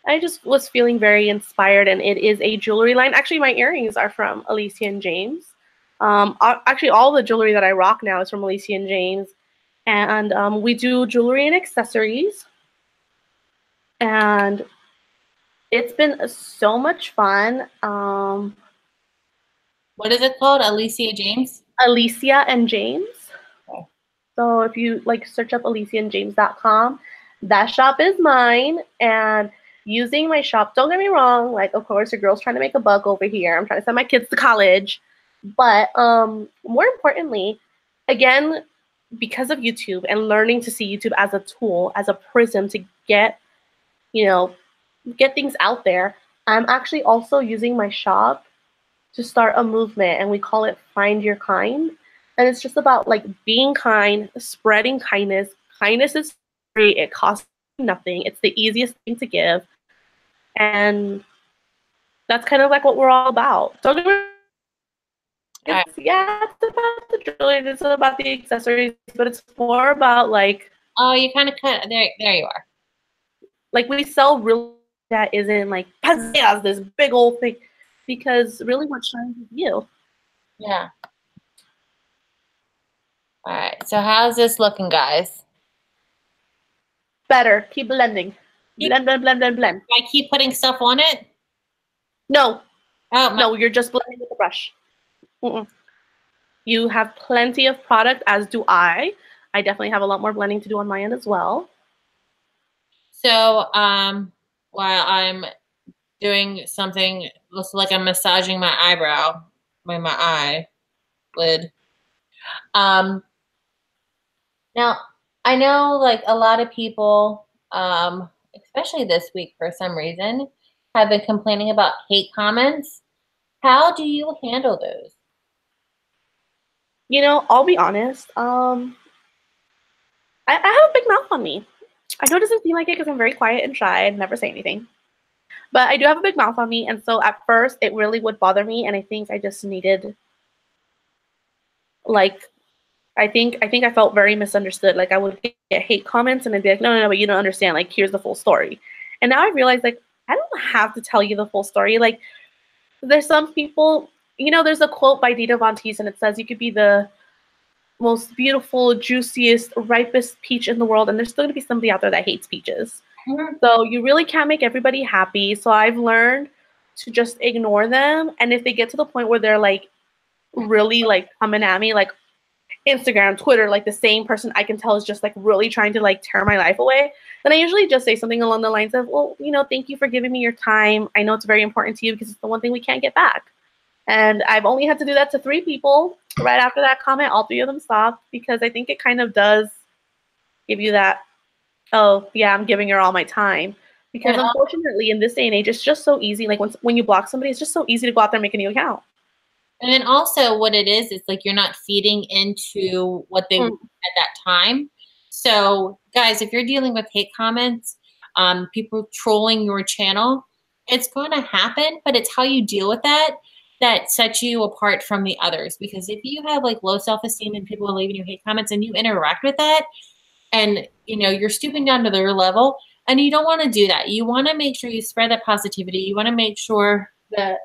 I just was feeling very inspired, and it is a jewelry line. Actually, my earrings are from Alicia and James. Actually, all the jewelry that I rock now is from Alicia and James. And we do jewelry and accessories. And it's been so much fun. What is it called? Alicia James? Alicia and James. Okay. So if you like search up aliciaandjames.com, that shop is mine. And using my shop, don't get me wrong, like of course your girl's trying to make a buck over here. I'm trying to send my kids to college. But more importantly, again, because of YouTube and learning to see YouTube as a tool, as a prism to get, get things out there, I'm actually also using my shop to start a movement, and we call it Find Your Kind. And it's just about like being kind, spreading kindness. Kindness is free. It costs nothing. It's the easiest thing to give. And that's kind of like what we're all about. Don't get me wrong. It's about the jewelry, it's about the accessories, but it's more about like. Oh, you kind of cut. There you are. Like we sell real that isn't like pizzazz, this big old thing, because really what shines is you. Yeah. All right. So how's this looking, guys? Better. Keep blending. Blend, blend, blend, blend, blend. Do I keep putting stuff on it? No. Oh, no, you're just blending with the brush. You have plenty of product, as do I. I definitely have a lot more blending to do on my end as well. So while I'm doing something, looks like I'm massaging my eyebrow, my eyelid. Now, I know like a lot of people, especially this week for some reason, have been complaining about hate comments. How do you handle those? I'll be honest. I have a big mouth on me. I know it doesn't seem like it because I'm very quiet and shy and never say anything. But I do have a big mouth on me, and so at first it really would bother me, and I think I just needed, like, I think I felt very misunderstood. Like I would get hate comments, and I'd be like, no, but you don't understand. Like, here's the full story. And now I realize, like, I don't have to tell you the full story. Like, there's some people, there's a quote by Dita Von Teese, and it says, you could be the most beautiful, juiciest, ripest peach in the world, and there's still going to be somebody out there that hates peaches. So you really can't make everybody happy. So I've learned to just ignore them. And if they get to the point where they're like really like coming at me, like Instagram, Twitter, like the same person I can tell is just like really trying to like tear my life away, then I usually just say something along the lines of, well, thank you for giving me your time. I know it's very important to you because it's the one thing we can't get back. And I've only had to do that to 3 people. Right after that comment, all 3 of them stopped, because I think it kind of does give you that, oh, yeah, I'm giving her all my time. Because unfortunately, in this day and age, it's just so easy. Like when you block somebody, it's just so easy to go out there and make a new account. And then also what it is like you're not feeding into what they want at that time. So guys, if you're dealing with hate comments, people trolling your channel, it's going to happen, but it's how you deal with that sets you apart from the others. Because if you have like low self-esteem and people are leaving you hate comments and you interact with that, and you're stooping down to their level, and you don't want to do that. You want to make sure you spread that positivity. You want to make sure that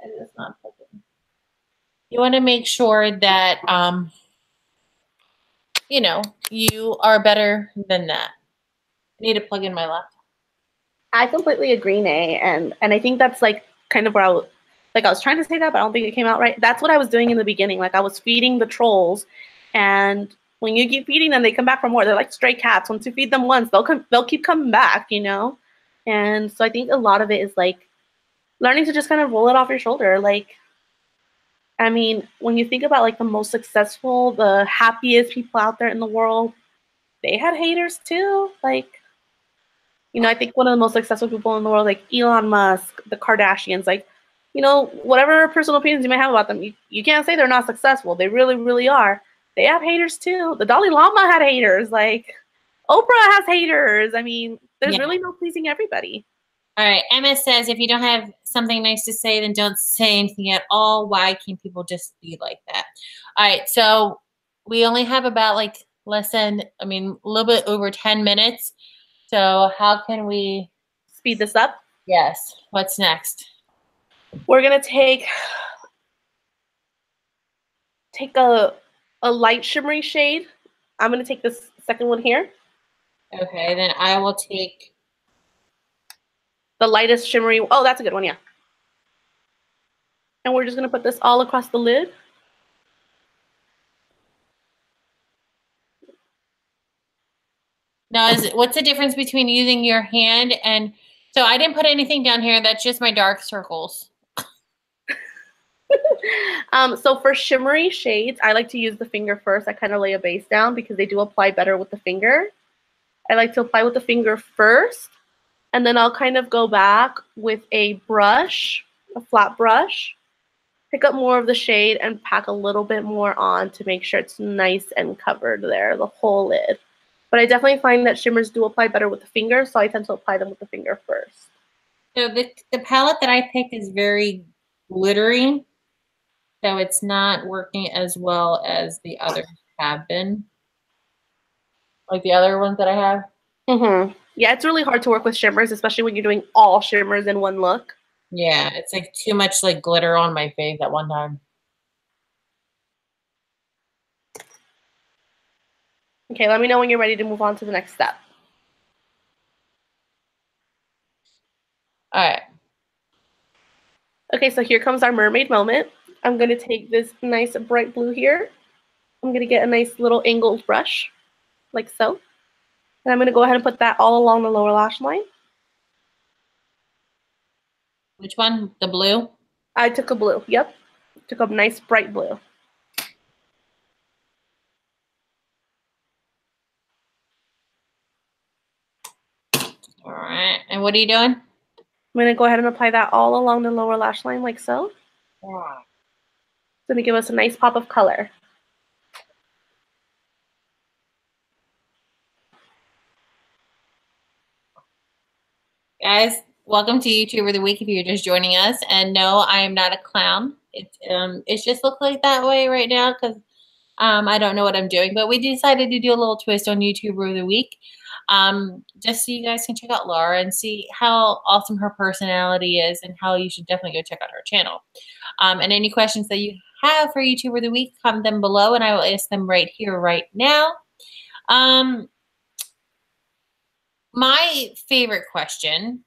it's not plugging. You want to make sure that you are better than that. I need to plug in my laptop. I completely agree, Nay, and I think that's like kind of where I was trying to say that, but I don't think it came out right. That's what I was doing in the beginning. Like I was feeding the trolls, and when you keep feeding them, they come back for more. They're like stray cats. Once you feed them once, they'll keep coming back, you know. And so I think a lot of it is like learning to just kind of roll it off your shoulder. Like, I mean, when you think about like the most successful, the happiest people out there in the world, they had haters too. Like, you know, I think one of the most successful people in the world, like Elon Musk, the Kardashians, like, you know, whatever personal opinions you may have about them, you can't say they're not successful. They really, really are. They have haters too. The Dalai Lama had haters. Like, Oprah has haters. I mean, there's really no pleasing everybody. All right. Emma says, if you don't have something nice to say, then don't say anything at all. Why can't people just be like that? All right. So we only have about like a little bit over 10 minutes. So how can we speed this up? Yes. What's next? We're going to take a light shimmery shade. I'm going to take this second one here. Okay. Then I will take the lightest shimmery. Oh, that's a good one. Yeah. And we're just going to put this all across the lid. Now, what's the difference between using your hand and, so I didn't put anything down here. That's just my dark circles. So for shimmery shades, I like to use the finger first. I kind of lay a base down because they do apply better with the finger. I like to apply with the finger first, and then I'll kind of go back with a brush, a flat brush, pick up more of the shade and pack a little bit more on to make sure it's nice and covered there, the whole lid. But I definitely find that shimmers do apply better with the finger, so I tend to apply them with the finger first. So the palette that I picked is very glittery, so it's not working as well as the others have been. Like the other ones that I have. Mm-hmm. Yeah, it's really hard to work with shimmers, especially when you're doing all shimmers in one look. Yeah, it's like too much like glitter on my face at one time. Okay, let me know when you're ready to move on to the next step. All right. Okay, so here comes our mermaid moment. I'm going to take this nice bright blue here. I'm going to get a nice little angled brush, like so. And I'm going to go ahead and put that all along the lower lash line. Which one? The blue? I took a blue. Yep. Took a nice bright blue. All right. And what are you doing? I'm going to go ahead and apply that all along the lower lash line like so. Yeah. It's going to give us a nice pop of color. Guys, welcome to YouTuber of the Week if you're just joining us. And no, I am not a clown. It's just look like that way right now because I don't know what I'm doing. But we decided to do a little twist on YouTuber of the Week. Just so you guys can check out Laura and see how awesome her personality is and how you should definitely go check out her channel. And any questions that you have for YouTuber of the Week, comment them below and I will ask them right here, right now. My favorite question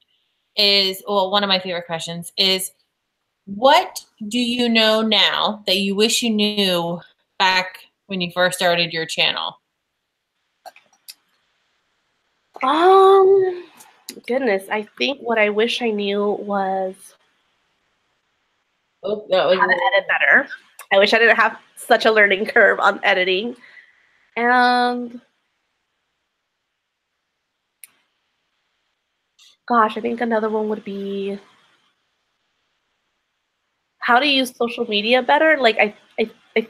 is, well, one of my favorite questions is, what do you know now that you wish you knew back when you first started your channel? Goodness, I think what I wish I knew was how to edit better. I wish I didn't have such a learning curve on editing. And gosh, I think another one would be how to use social media better. Like I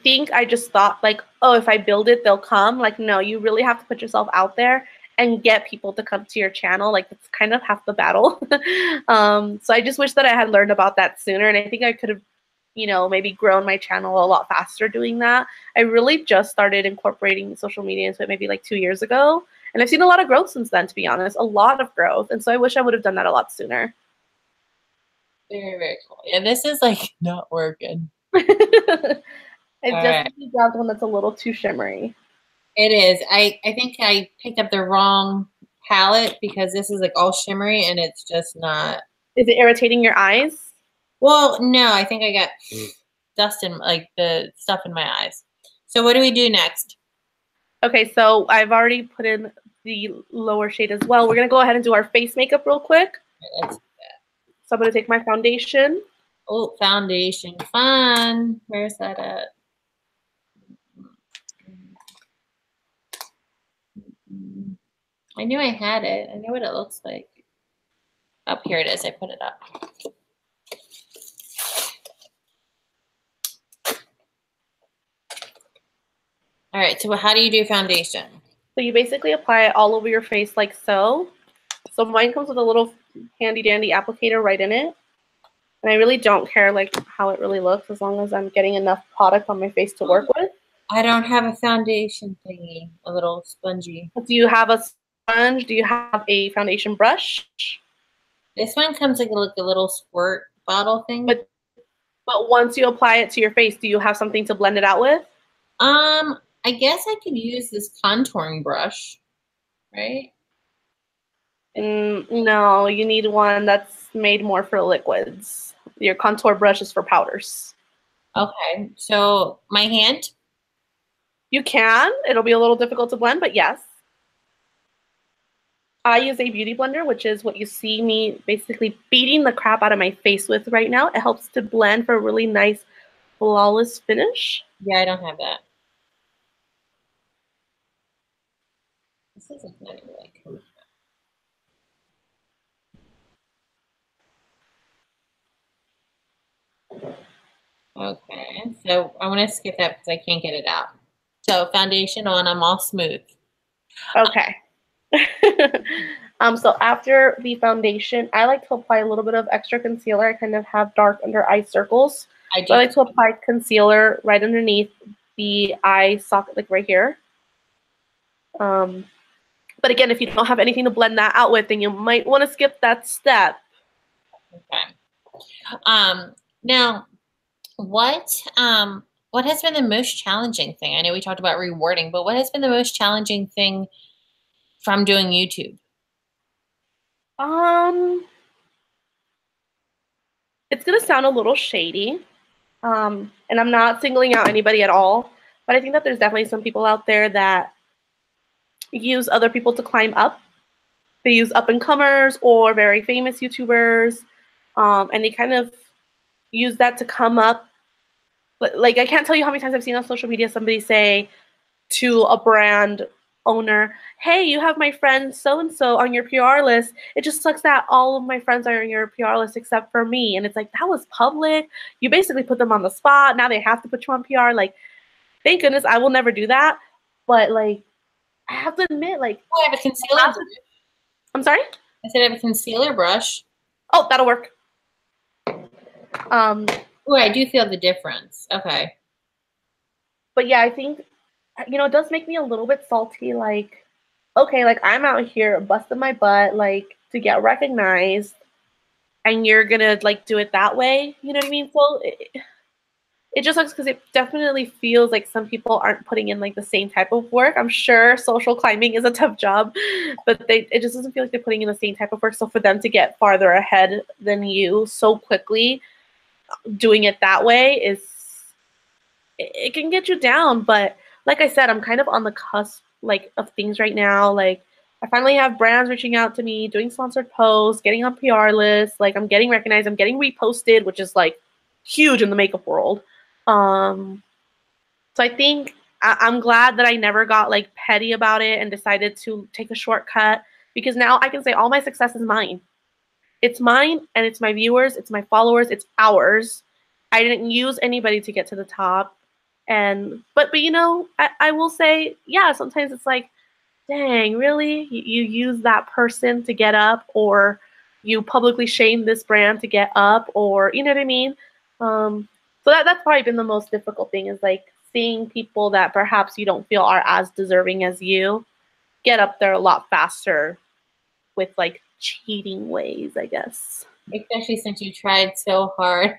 think I just thought like, oh, if I build it, they'll come. Like, no, you really have to put yourself out there and get people to come to your channel. Like that's kind of half the battle. So I just wish that I had learned about that sooner. And I think I could have, you know, maybe grown my channel a lot faster doing that. I really just started incorporating social media into it maybe like 2 years ago. And I've seen a lot of growth since then, to be honest, a lot of growth. And so I wish I would have done that a lot sooner. Very, very cool. Yeah, this is like not working. I just grabbed one that's a little too shimmery. It is. I think I picked up the wrong palette because this is like all shimmery and it's just not. Is it irritating your eyes? Well, no, I think I got dust in like the stuff in my eyes. So what do we do next? Okay, so I've already put in the lower shade as well. We're going to go ahead and do our face makeup real quick. Let's do So I'm going to take my foundation. Oh, foundation. Fun. Where's that at? I knew I had it. I know what it looks like. Up here it is. I put it up. All right. So how do you do foundation? So you basically apply it all over your face like so. So mine comes with a little handy dandy applicator right in it. And I really don't care like how it really looks as long as I'm getting enough product on my face to work with. I don't have a foundation thingy, a little spongy. Do you have a sponge? Do you have a foundation brush? This one comes like a little squirt bottle thing. But once you apply it to your face, do you have something to blend it out with? I guess I could use this contouring brush, right? No, you need one that's made more for liquids. Your contour brush is for powders. Okay, so my hand? You can. It'll be a little difficult to blend, but yes. I use a beauty blender, which is what you see me basically beating the crap out of my face with right now. It helps to blend for a really nice, flawless finish. Yeah, I don't have that. This isn't really like. Okay, so I want to skip that because I can't get it out. So foundation on, I'm all smooth. Okay. So after the foundation, I like to apply a little bit of extra concealer. I kind of have dark under eye circles. I like to apply concealer right underneath the eye socket, like right here. But again, if you don't have anything to blend that out with, then you might want to skip that step. Okay. Now, what has been the most challenging thing? I know we talked about rewarding, but what has been the most challenging thing from doing YouTube? It's gonna sound a little shady, and I'm not singling out anybody at all, but I think that there's definitely some people out there that use other people to climb up. They use up-and-comers or very famous YouTubers, and they kind of use that to come up. But like, I can't tell you how many times I've seen on social media somebody say to a brand owner, hey, you have my friend so-and-so on your PR list. It just sucks that all of my friends are on your PR list except for me. And it's like, that was public. You basically put them on the spot. Now they have to put you on PR. Like, thank goodness I will never do that. But like, I have to admit, like, oh, I have a concealer brush. I'm sorry? I said I have a concealer brush. Oh, that'll work. Oh, I do feel the difference. Okay. But yeah, I think, you know, it does make me a little bit salty. Like, okay, like I'm out here busting my butt, like to get recognized, and you're gonna like do it that way. You know what I mean? So it just sucks because it definitely feels like some people aren't putting in like the same type of work. I'm sure social climbing is a tough job, but it just doesn't feel like they're putting in the same type of work. So for them to get farther ahead than you so quickly, doing it that way it can get you down. But like I said, I'm kind of on the cusp like of things right now. Like I finally have brands reaching out to me, doing sponsored posts, getting on PR lists. Like I'm getting recognized, I'm getting reposted, which is like huge in the makeup world. So I think I'm glad that I never got like petty about it and decided to take a shortcut, because now I can say all my success is mine. It's mine, and it's my viewers, it's my followers, it's ours. I didn't use anybody to get to the top. And but you know, I will say, yeah, sometimes it's like, dang, really? You use that person to get up, or you publicly shame this brand to get up, or you know what I mean? So that's probably been the most difficult thing, is like seeing people that perhaps you don't feel are as deserving as you get up there a lot faster with like cheating ways, I guess. Especially since you tried so hard.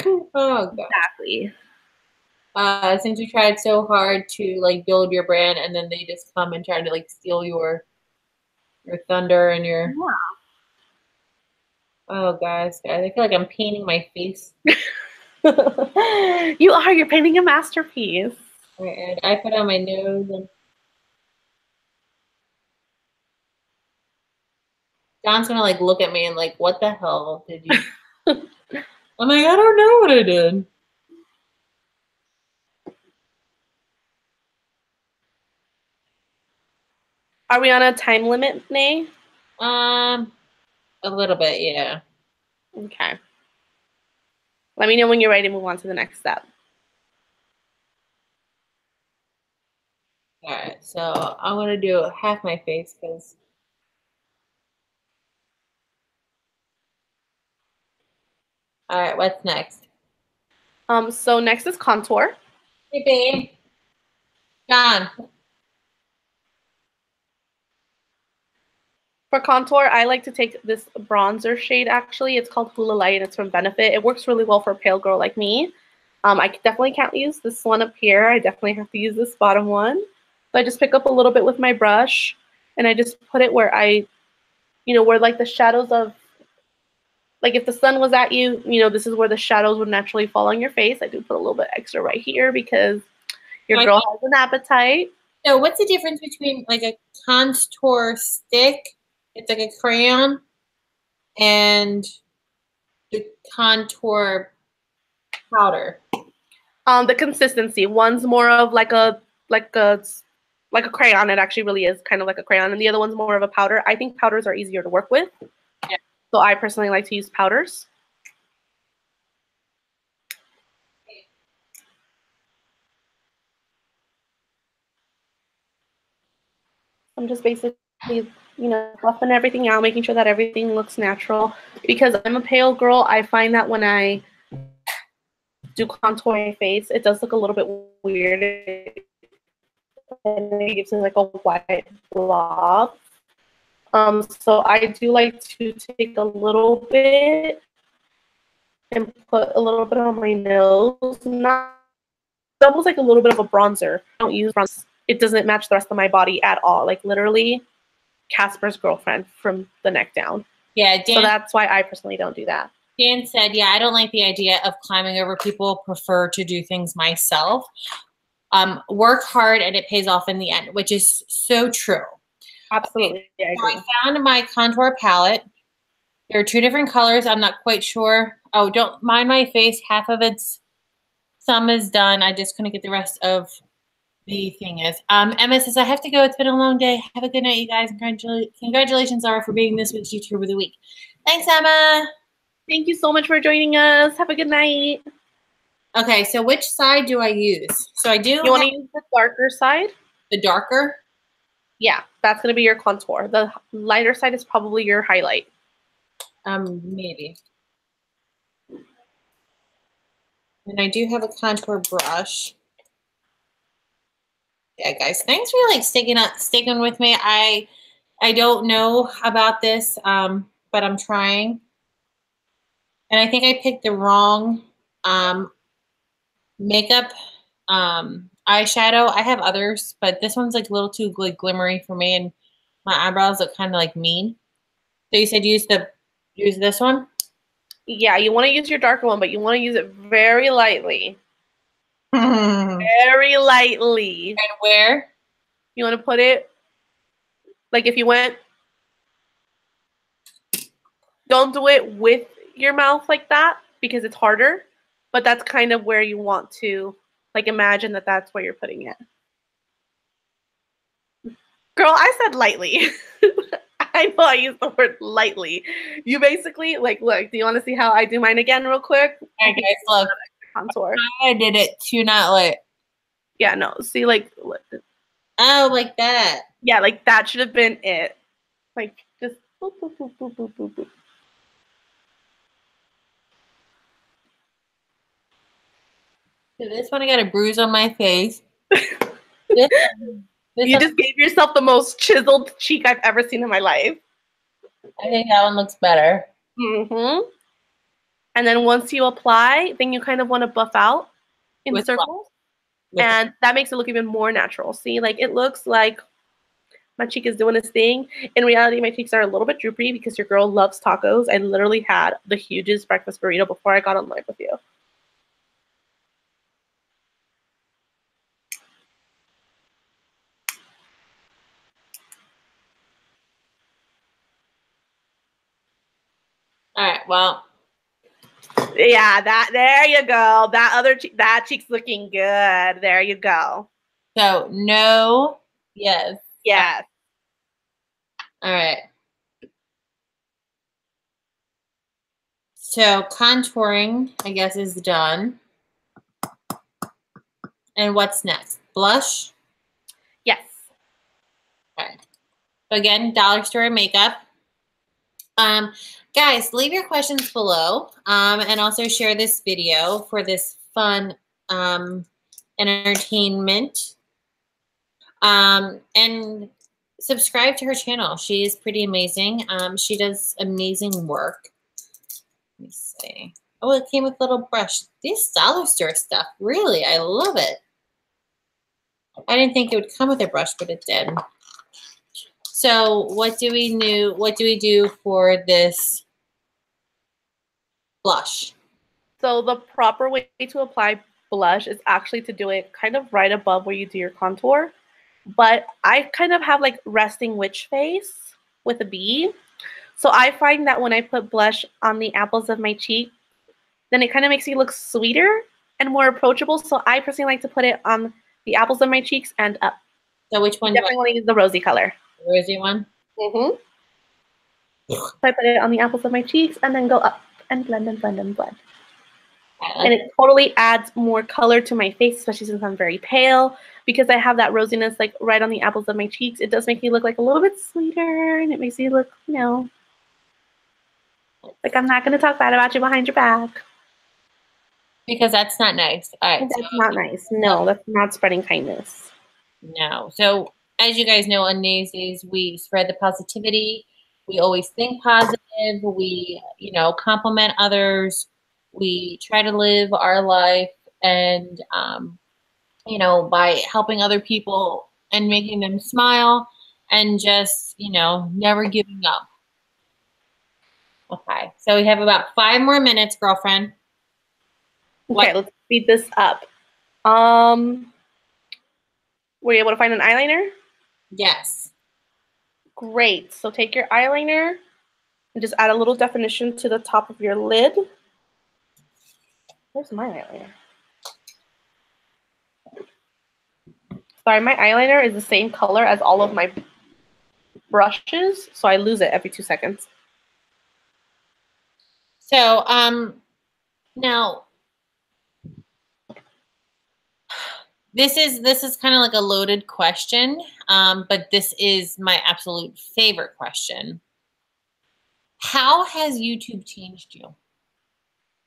Oh God. Exactly. Since you tried so hard to like build your brand, and then they just come and try to like steal your your thunder and your. Yeah. Oh, guys, I feel like I'm painting my face. You are. You're painting a masterpiece. And I put on my nose and. John's gonna like look at me and like, what the hell did you? I'm like, I don't know what I did. Are we on a time limit, Nay? A little bit, yeah. Okay. Let me know when you're ready to move on to the next step. All right, so I'm gonna do half my face because. All right, what's next? So next is contour. Hey, babe. John. For contour, I like to take this bronzer shade, actually. It's called Hula Light, and it's from Benefit. It works really well for a pale girl like me. I definitely can't use this one up here. I definitely have to use this bottom one. So I just pick up a little bit with my brush, and I just put it where where like the shadows of, like if the sun was at you, this is where the shadows would naturally fall on your face. I do put a little bit extra right here because your girl has an appetite. So what's the difference between like a contour stick, it's like a crayon, and the contour powder? The consistency. One's more of like a crayon. It actually really is kind of like a crayon, and the other one's more of a powder. I think powders are easier to work with. Yeah. So I personally like to use powders. I'm just basically, buffing everything out, making sure that everything looks natural. Because I'm a pale girl, I find that when I do contour my face, it does look a little bit weird. And it gives me like a white blob. So I do like to take a little bit and put a little bit on my nose. Not almost like a little bit of a bronzer. I don't use bronzer. It doesn't match the rest of my body at all. Like literally Casper's girlfriend from the neck down. Yeah, Dan, so that's why I personally don't do that. Dan said, yeah, I don't like the idea of climbing over people, prefer to do things myself. Work hard and it pays off in the end, which is so true. Absolutely. Okay. So I found my contour palette. There are two different colors. I'm not quite sure. Oh, don't mind my face. Half of some is done. I just couldn't get the rest of the thing is. Emma says, I have to go. It's been a long day. Have a good night, you guys. Congratulations, Zara, for being this week's YouTuber of the week. Thanks, Emma. Thank you so much for joining us. Have a good night. Okay, so which side do I use? So I do. You want to use the darker side? The darker? Yeah, that's going to be your contour. The lighter side is probably your highlight. Maybe. And I do have a contour brush. Yeah, guys, thanks for like sticking with me. I don't know about this, but I'm trying. And I think I picked the wrong makeup eyeshadow. I have others, but this one's like a little too like glimmery for me, and my eyebrows look kind of like mean. So you said use this one? Yeah, you want to use your darker one, but you want to use it very lightly. Very lightly. And where? You want to put it, like if you went, don't do it with your mouth like that because it's harder, but that's kind of where you want to, like imagine that that's where you're putting it. Girl, I said lightly. I know I used the word lightly. You basically, like, look, do you want to see how I do mine again real quick? Okay, guys, look. Contour. I did it too not lit. Yeah, no, see, like. Oh, like that. Yeah, like that should have been it. Like, just boop, boop, boop, boop, boop, boop, boop. So this one, I got a bruise on my face. You just gave yourself the most chiseled cheek I've ever seen in my life. I think that one looks better. Mm-hmm. And then once you apply, then you kind of want to buff out in circles. And that makes it look even more natural. See, like it looks like my cheek is doing its thing. In reality, my cheeks are a little bit droopy because your girl loves tacos. I literally had the hugest breakfast burrito before I got on live with you. All right, well. Yeah, there you go. That cheek's looking good. There you go. So no, yes. Yes. All right. So contouring, I guess, is done. And what's next? Blush? Yes. Okay. So again, dollar store makeup. Guys, leave your questions below, and also share this video for this fun entertainment. And subscribe to her channel. She is pretty amazing. She does amazing work. Let me see. Oh, it came with a little brush. This dollar store stuff, really, I love it. I didn't think it would come with a brush, but it did. So what do we do for this blush? So the proper way to apply blush is actually to do it kind of right above where you do your contour. But I kind of have like resting witch face with a B. So I find that when I put blush on the apples of my cheek, then it kind of makes me look sweeter and more approachable. So I personally like to put it on the apples of my cheeks and up. So which one? Definitely want to use the rosy color. The rosy one? Mm-hmm. So I put it on the apples of my cheeks and then go up and blend and blend and blend. And it totally adds more color to my face, especially since I'm very pale. Because I have that rosiness like right on the apples of my cheeks, it does make me look like a little bit sweeter, and it makes me look, you know, like I'm not going to talk bad about you behind your back. Because that's not nice. All right. That's not nice. No, that's not spreading kindness. No. So as you guys know, on Naysays, we spread the positivity. We always think positive. We, you know, compliment others. We try to live our life, and, you know, by helping other people and making them smile and just, you know, never giving up. Okay. So we have about 5 more minutes, girlfriend. Okay, let's speed this up. Were you able to find an eyeliner? Yes. Great. So take your eyeliner and just add a little definition to the top of your lid. Where's my eyeliner? Sorry, my eyeliner is the same color as all of my brushes, so I lose it every 2 seconds. So, now this is kind of like a loaded question, but this is my absolute favorite question. How has YouTube changed you?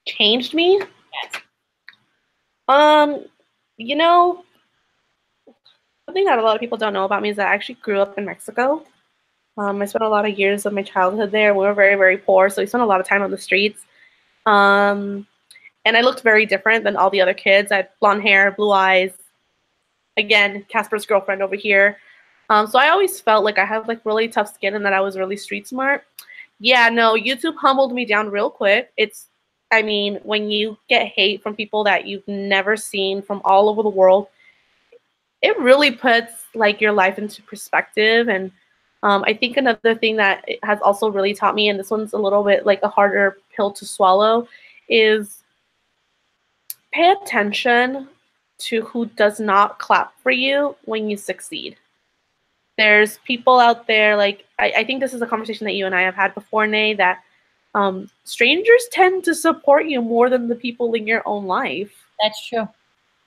Changed me? Yes. You know, something that a lot of people don't know about me is that I actually grew up in Mexico. I spent a lot of years of my childhood there. We were very, very poor, so we spent a lot of time on the streets. And I looked very different than all the other kids. I had blonde hair, blue eyes. Again, Casper's girlfriend over here. So I always felt like I had like really tough skin and that I was really street smart. Yeah, no, YouTube humbled me down real quick. I mean, when you get hate from people that you've never seen from all over the world, it really puts like your life into perspective. And I think another thing that it has also really taught me, and this one's a little bit like a harder pill to swallow, is pay attention to who does not clap for you when you succeed. There's people out there, like, I think this is a conversation that you and I have had before, Nay, that strangers tend to support you more than the people in your own life. That's true.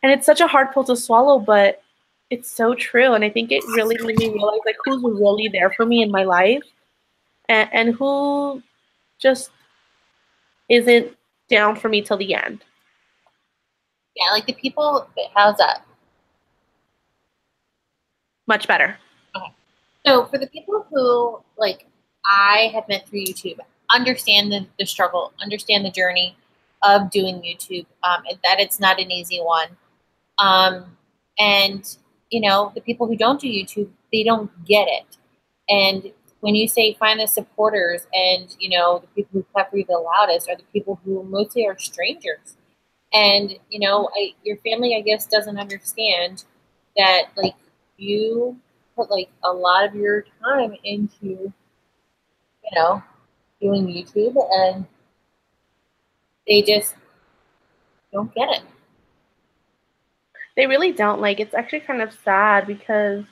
And it's such a hard pill to swallow, but it's so true. And I think it really made me realize like who's really there for me in my life and who just isn't down for me till the end. Yeah, like the people, how's that? Much better. Okay. So for the people who, like, I have met through YouTube, understand the struggle, understand the journey of doing YouTube, that it's not an easy one. And you know, the people who don't do YouTube, they don't get it. And when you say find the supporters and, you know, the people who clap for you the loudest are the people who mostly are strangers. And, you know, your family, I guess, doesn't understand that, like, you put, like, a lot of your time into, you know, doing YouTube, and they just don't get it. They really don't. Like, it's actually kind of sad because,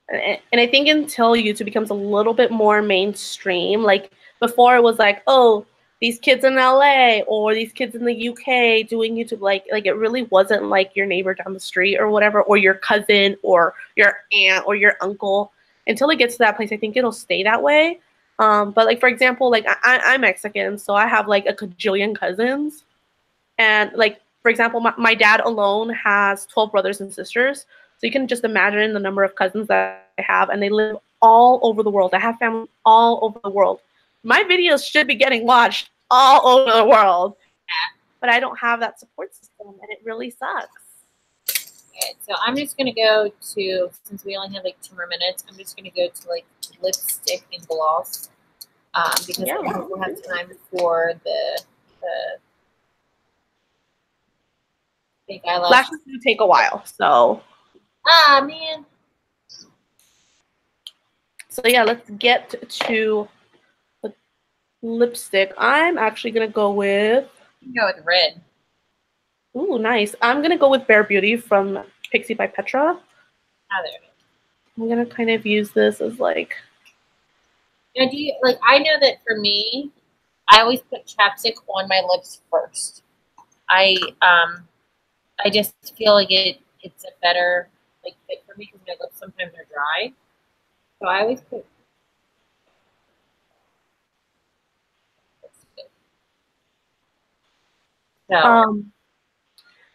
and I think until YouTube becomes a little bit more mainstream, like before it was like, oh, these kids in LA or these kids in the UK doing YouTube, like it really wasn't like your neighbor down the street or whatever, or your cousin or your aunt or your uncle. Until it gets to that place, I think it'll stay that way. But like, for example, like I'm Mexican, so I have like a cajillion cousins. And like, for example, my dad alone has 12 brothers and sisters. So you can just imagine the number of cousins that I have, and they live all over the world. I have family all over the world. My videos should be getting watched all over the world, but I don't have that support system, and it really sucks. Okay, so I'm just going to go to, since we only have like 2 more minutes, I'm just going to go to like lipstick and gloss because I think we'll have time for the fake eyelash. Lashes do take a while, so. Ah, man. So yeah, let's get to the lipstick. I'm actually going to go with. You can go with red. Ooh, nice. I'm going to go with Bare Beauty from Pixie by Petra. Ah, there it is. I'm going to kind of use this as like. Now, do you, like, I know that for me, I always put chapstick on my lips first. I just feel like it's a better like fit for me because my lips sometimes are dry. So I always put.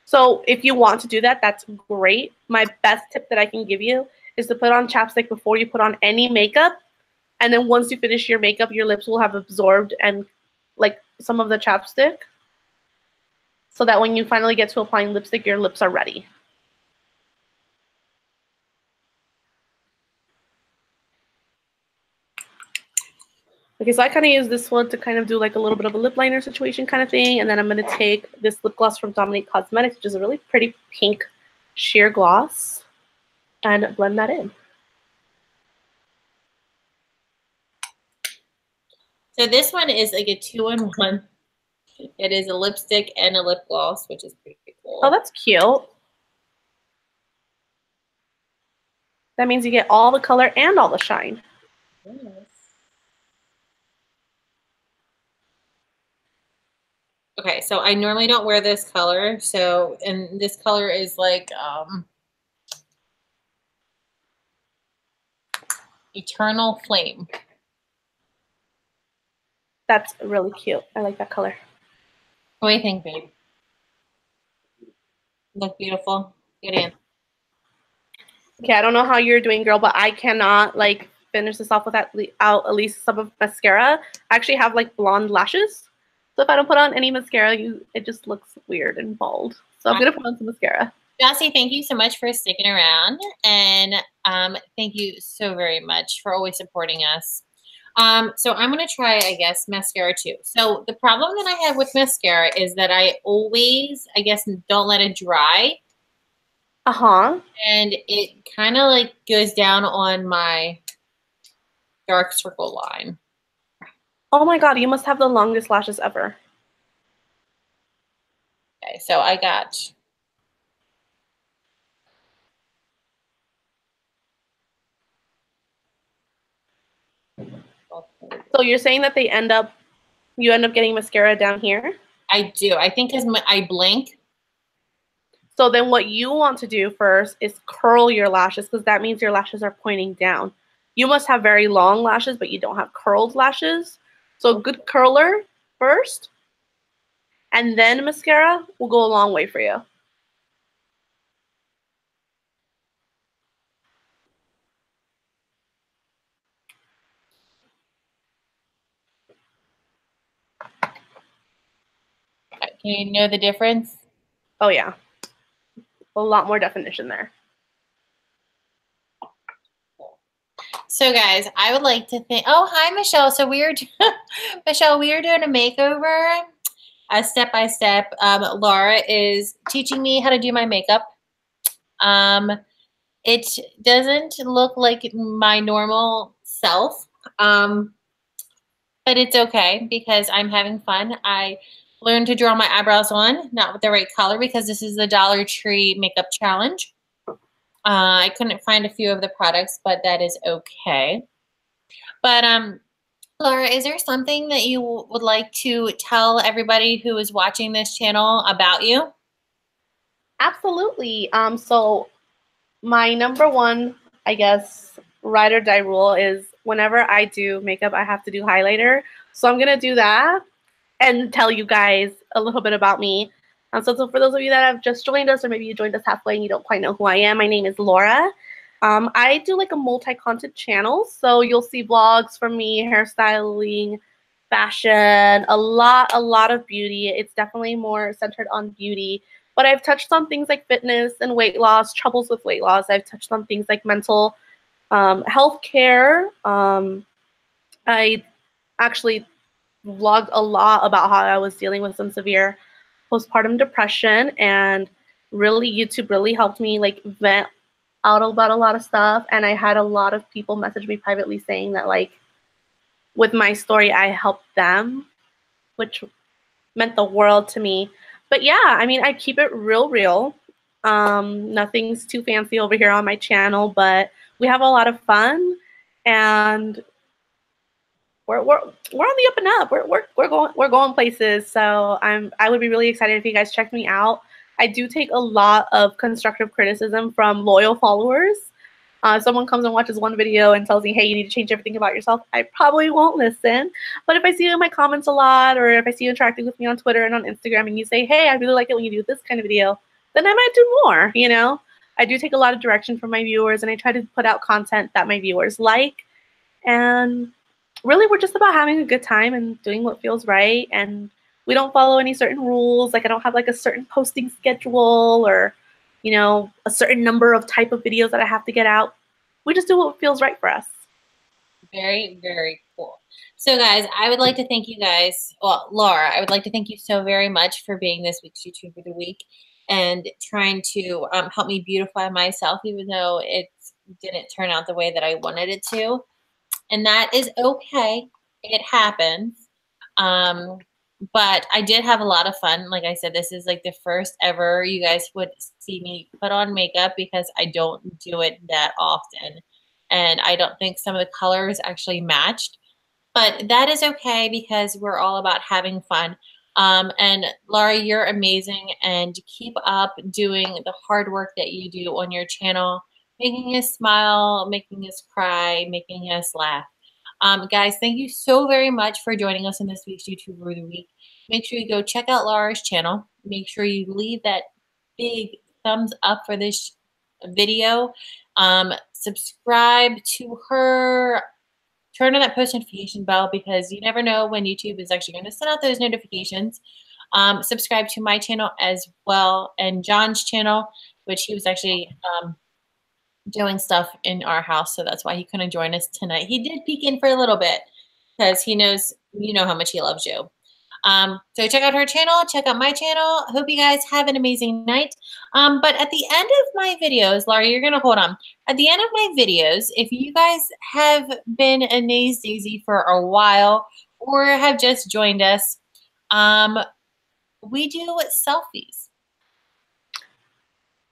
So if you want to do that, that's great. My best tip that I can give you is to put on chapstick before you put on any makeup. And then once you finish your makeup, your lips will have absorbed and like some of the chapstick. So that when you finally get to applying lipstick, your lips are ready. Okay, so I kind of use this one to kind of do like a little bit of a lip liner situation kind of thing. And then I'm going to take this lip gloss from Dominique Cosmetics, which is a really pretty pink sheer gloss, and blend that in. So this one is like a 2-in-1. It is a lipstick and a lip gloss, which is pretty cool. Oh, that's cute. That means you get all the color and all the shine. Yes. Okay, so I normally don't wear this color. So, and this color is like Eternal Flame. That's really cute. I like that color. What do you think, babe? Look beautiful. Good answer. Okay, I don't know how you're doing, girl, but I cannot like finish this off without at least some of mascara. I actually have like blonde lashes. So if I don't put on any mascara, it just looks weird and bald. So I'm going to put on some mascara. Jossie, thank you so much for sticking around. And thank you so very much for always supporting us. So I'm going to try, I guess, mascara too. So the problem that I have with mascara is that I always, I guess, don't let it dry. Uh-huh. And it kind of like goes down on my dark circle line. Oh my God, you must have the longest lashes ever. Okay, so I got... So you're saying that you end up getting mascara down here? I do. I think because I blink. So then what you want to do first is curl your lashes because that means your lashes are pointing down. You must have very long lashes, but you don't have curled lashes. So a good curler first, and then mascara will go a long way for you. Can you know the difference? Oh, yeah. a lot more definition there. So guys, I would like to thank, oh, hi, Michelle. So Michelle, we are doing a makeover, a step-by-step. Laura is teaching me how to do my makeup. It doesn't look like my normal self, but it's okay because I'm having fun. I learned to draw my eyebrows on, not with the right color, because this is the Dollar Tree makeup challenge. I couldn't find a few of the products, but that is okay. But Laura, is there something that you would like to tell everybody who is watching this channel about you? Absolutely. So my number one, I guess, ride or die rule is whenever I do makeup, I have to do highlighter. So I'm going to do that and tell you guys a little bit about me. So for those of you that have just joined us, or maybe you joined us halfway and you don't quite know who I am, my name is Laura. I do like a multi-content channel, so you'll see vlogs from me, hairstyling, fashion, a lot of beauty. It's definitely more centered on beauty, but I've touched on things like fitness and weight loss, troubles with weight loss. I've touched on things like mental health care. I actually vlogged a lot about how I was dealing with some severe postpartum depression, and really YouTube really helped me like vent out about a lot of stuff. And I had a lot of people message me privately saying that like with my story I helped them, which meant the world to me. But yeah, I mean, I keep it real. Nothing's too fancy over here on my channel, but we have a lot of fun, and we're on the up and up. We're going places. So I would be really excited if you guys check me out. I do take a lot of constructive criticism from loyal followers. If someone comes and watches one video and tells me, hey, you need to change everything about yourself, I probably won't listen. But if I see you in my comments a lot, or if I see you interacting with me on Twitter and on Instagram, and you say, hey, I really like it when you do this kind of video, then I might do more, you know? I do take a lot of direction from my viewers, and I try to put out content that my viewers like. And really, we're just about having a good time and doing what feels right. And we don't follow any certain rules. Like I don't have like a certain posting schedule or, you know, a certain number of type of videos that I have to get out. We just do what feels right for us. Very, very cool. So guys, I would like to thank you guys. Well, Laura, I would like to thank you so very much for being this week's YouTuber of the Week and trying to help me beautify myself, even though it didn't turn out the way that I wanted it to. And that is okay. It happens. But I did have a lot of fun. Like I said, this is like the first ever you guys would see me put on makeup because I don't do it that often. And I don't think some of the colors actually matched. But that is okay because we're all about having fun. And Laura, you're amazing. And keep up doing the hard work that you do on your channel, making us smile, making us cry, making us laugh. Guys, thank you so very much for joining us in this week's YouTuber of the Week. Make sure you go check out Laura's channel. Make sure you leave that big thumbs up for this video. Subscribe to her. Turn on that post notification bell because you never know when YouTube is actually going to send out those notifications. Subscribe to my channel as well and John's channel, which he was actually doing stuff in our house, so that's why he couldn't join us tonight. He did peek in for a little bit because he knows, you know how much he loves you. So check out her channel, check out my channel. Hope you guys have an amazing night. But at the end of my videos, Laura, you're gonna hold on. At the end of my videos, if you guys have been a Nays Daisy for a while or have just joined us, we do selfies.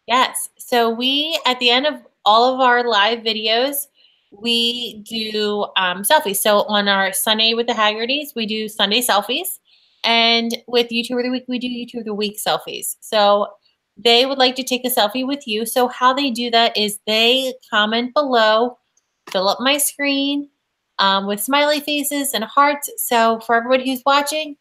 Yes. So we, at the end of all of our live videos, we do selfies. So on our Sunday with the Hagertys, we do Sunday selfies. And with YouTuber of the Week, we do YouTuber of the Week selfies. So they would like to take a selfie with you. So how they do that is they comment below, fill up my screen with smiley faces and hearts. So for everybody who's watching,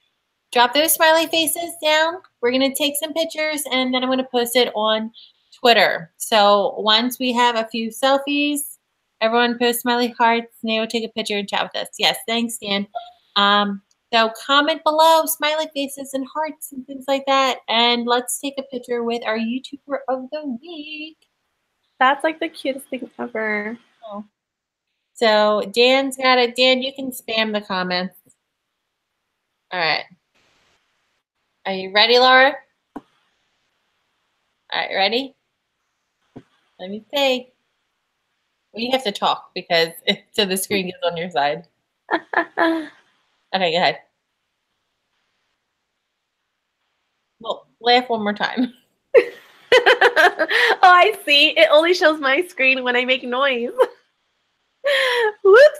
drop those smiley faces down. We're going to take some pictures, and then I'm going to post it on Twitter. So once we have a few selfies, everyone post smiley hearts, and they will take a picture and chat with us. Yes, thanks, Dan. So comment below, smiley faces and hearts and things like that. And let's take a picture with our YouTuber of the week. That's like the cutest thing ever. Oh. So Dan's got it. Dan, you can spam the comments. All right. Are you ready, Laura? All right, ready? Let me see. Well, you have to talk because so the screen gets on your side. Okay, go ahead. Well, laugh one more time. Oh, I see. It only shows my screen when I make noise. Whoops.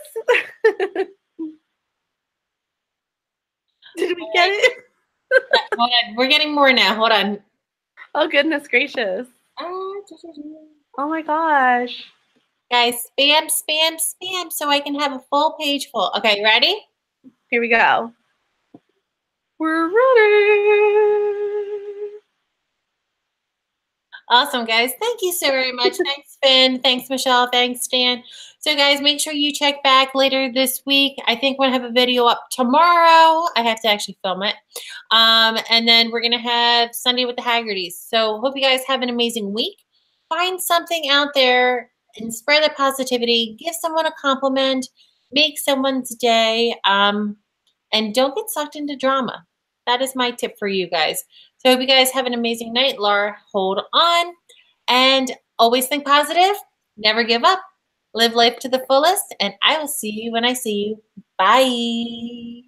Did we get it? Hold on. We're getting more now. Hold on. Oh, goodness gracious. Oh, my gosh. Guys, spam, spam, spam so I can have a full page full. Okay, ready? Here we go. We're ready. Awesome, guys. Thank you so very much. Thanks, Finn. Thanks, Michelle. Thanks, Dan. So, guys, make sure you check back later this week. I think we'll have a video up tomorrow. I have to actually film it. And then we're going to have Sunday with the Hagertys. So, hope you guys have an amazing week. Find something out there and spread the positivity. Give someone a compliment. Make someone's day. And don't get sucked into drama. That is my tip for you guys. So I hope you guys have an amazing night. Laura, hold on. And always think positive. Never give up. Live life to the fullest. And I will see you when I see you. Bye.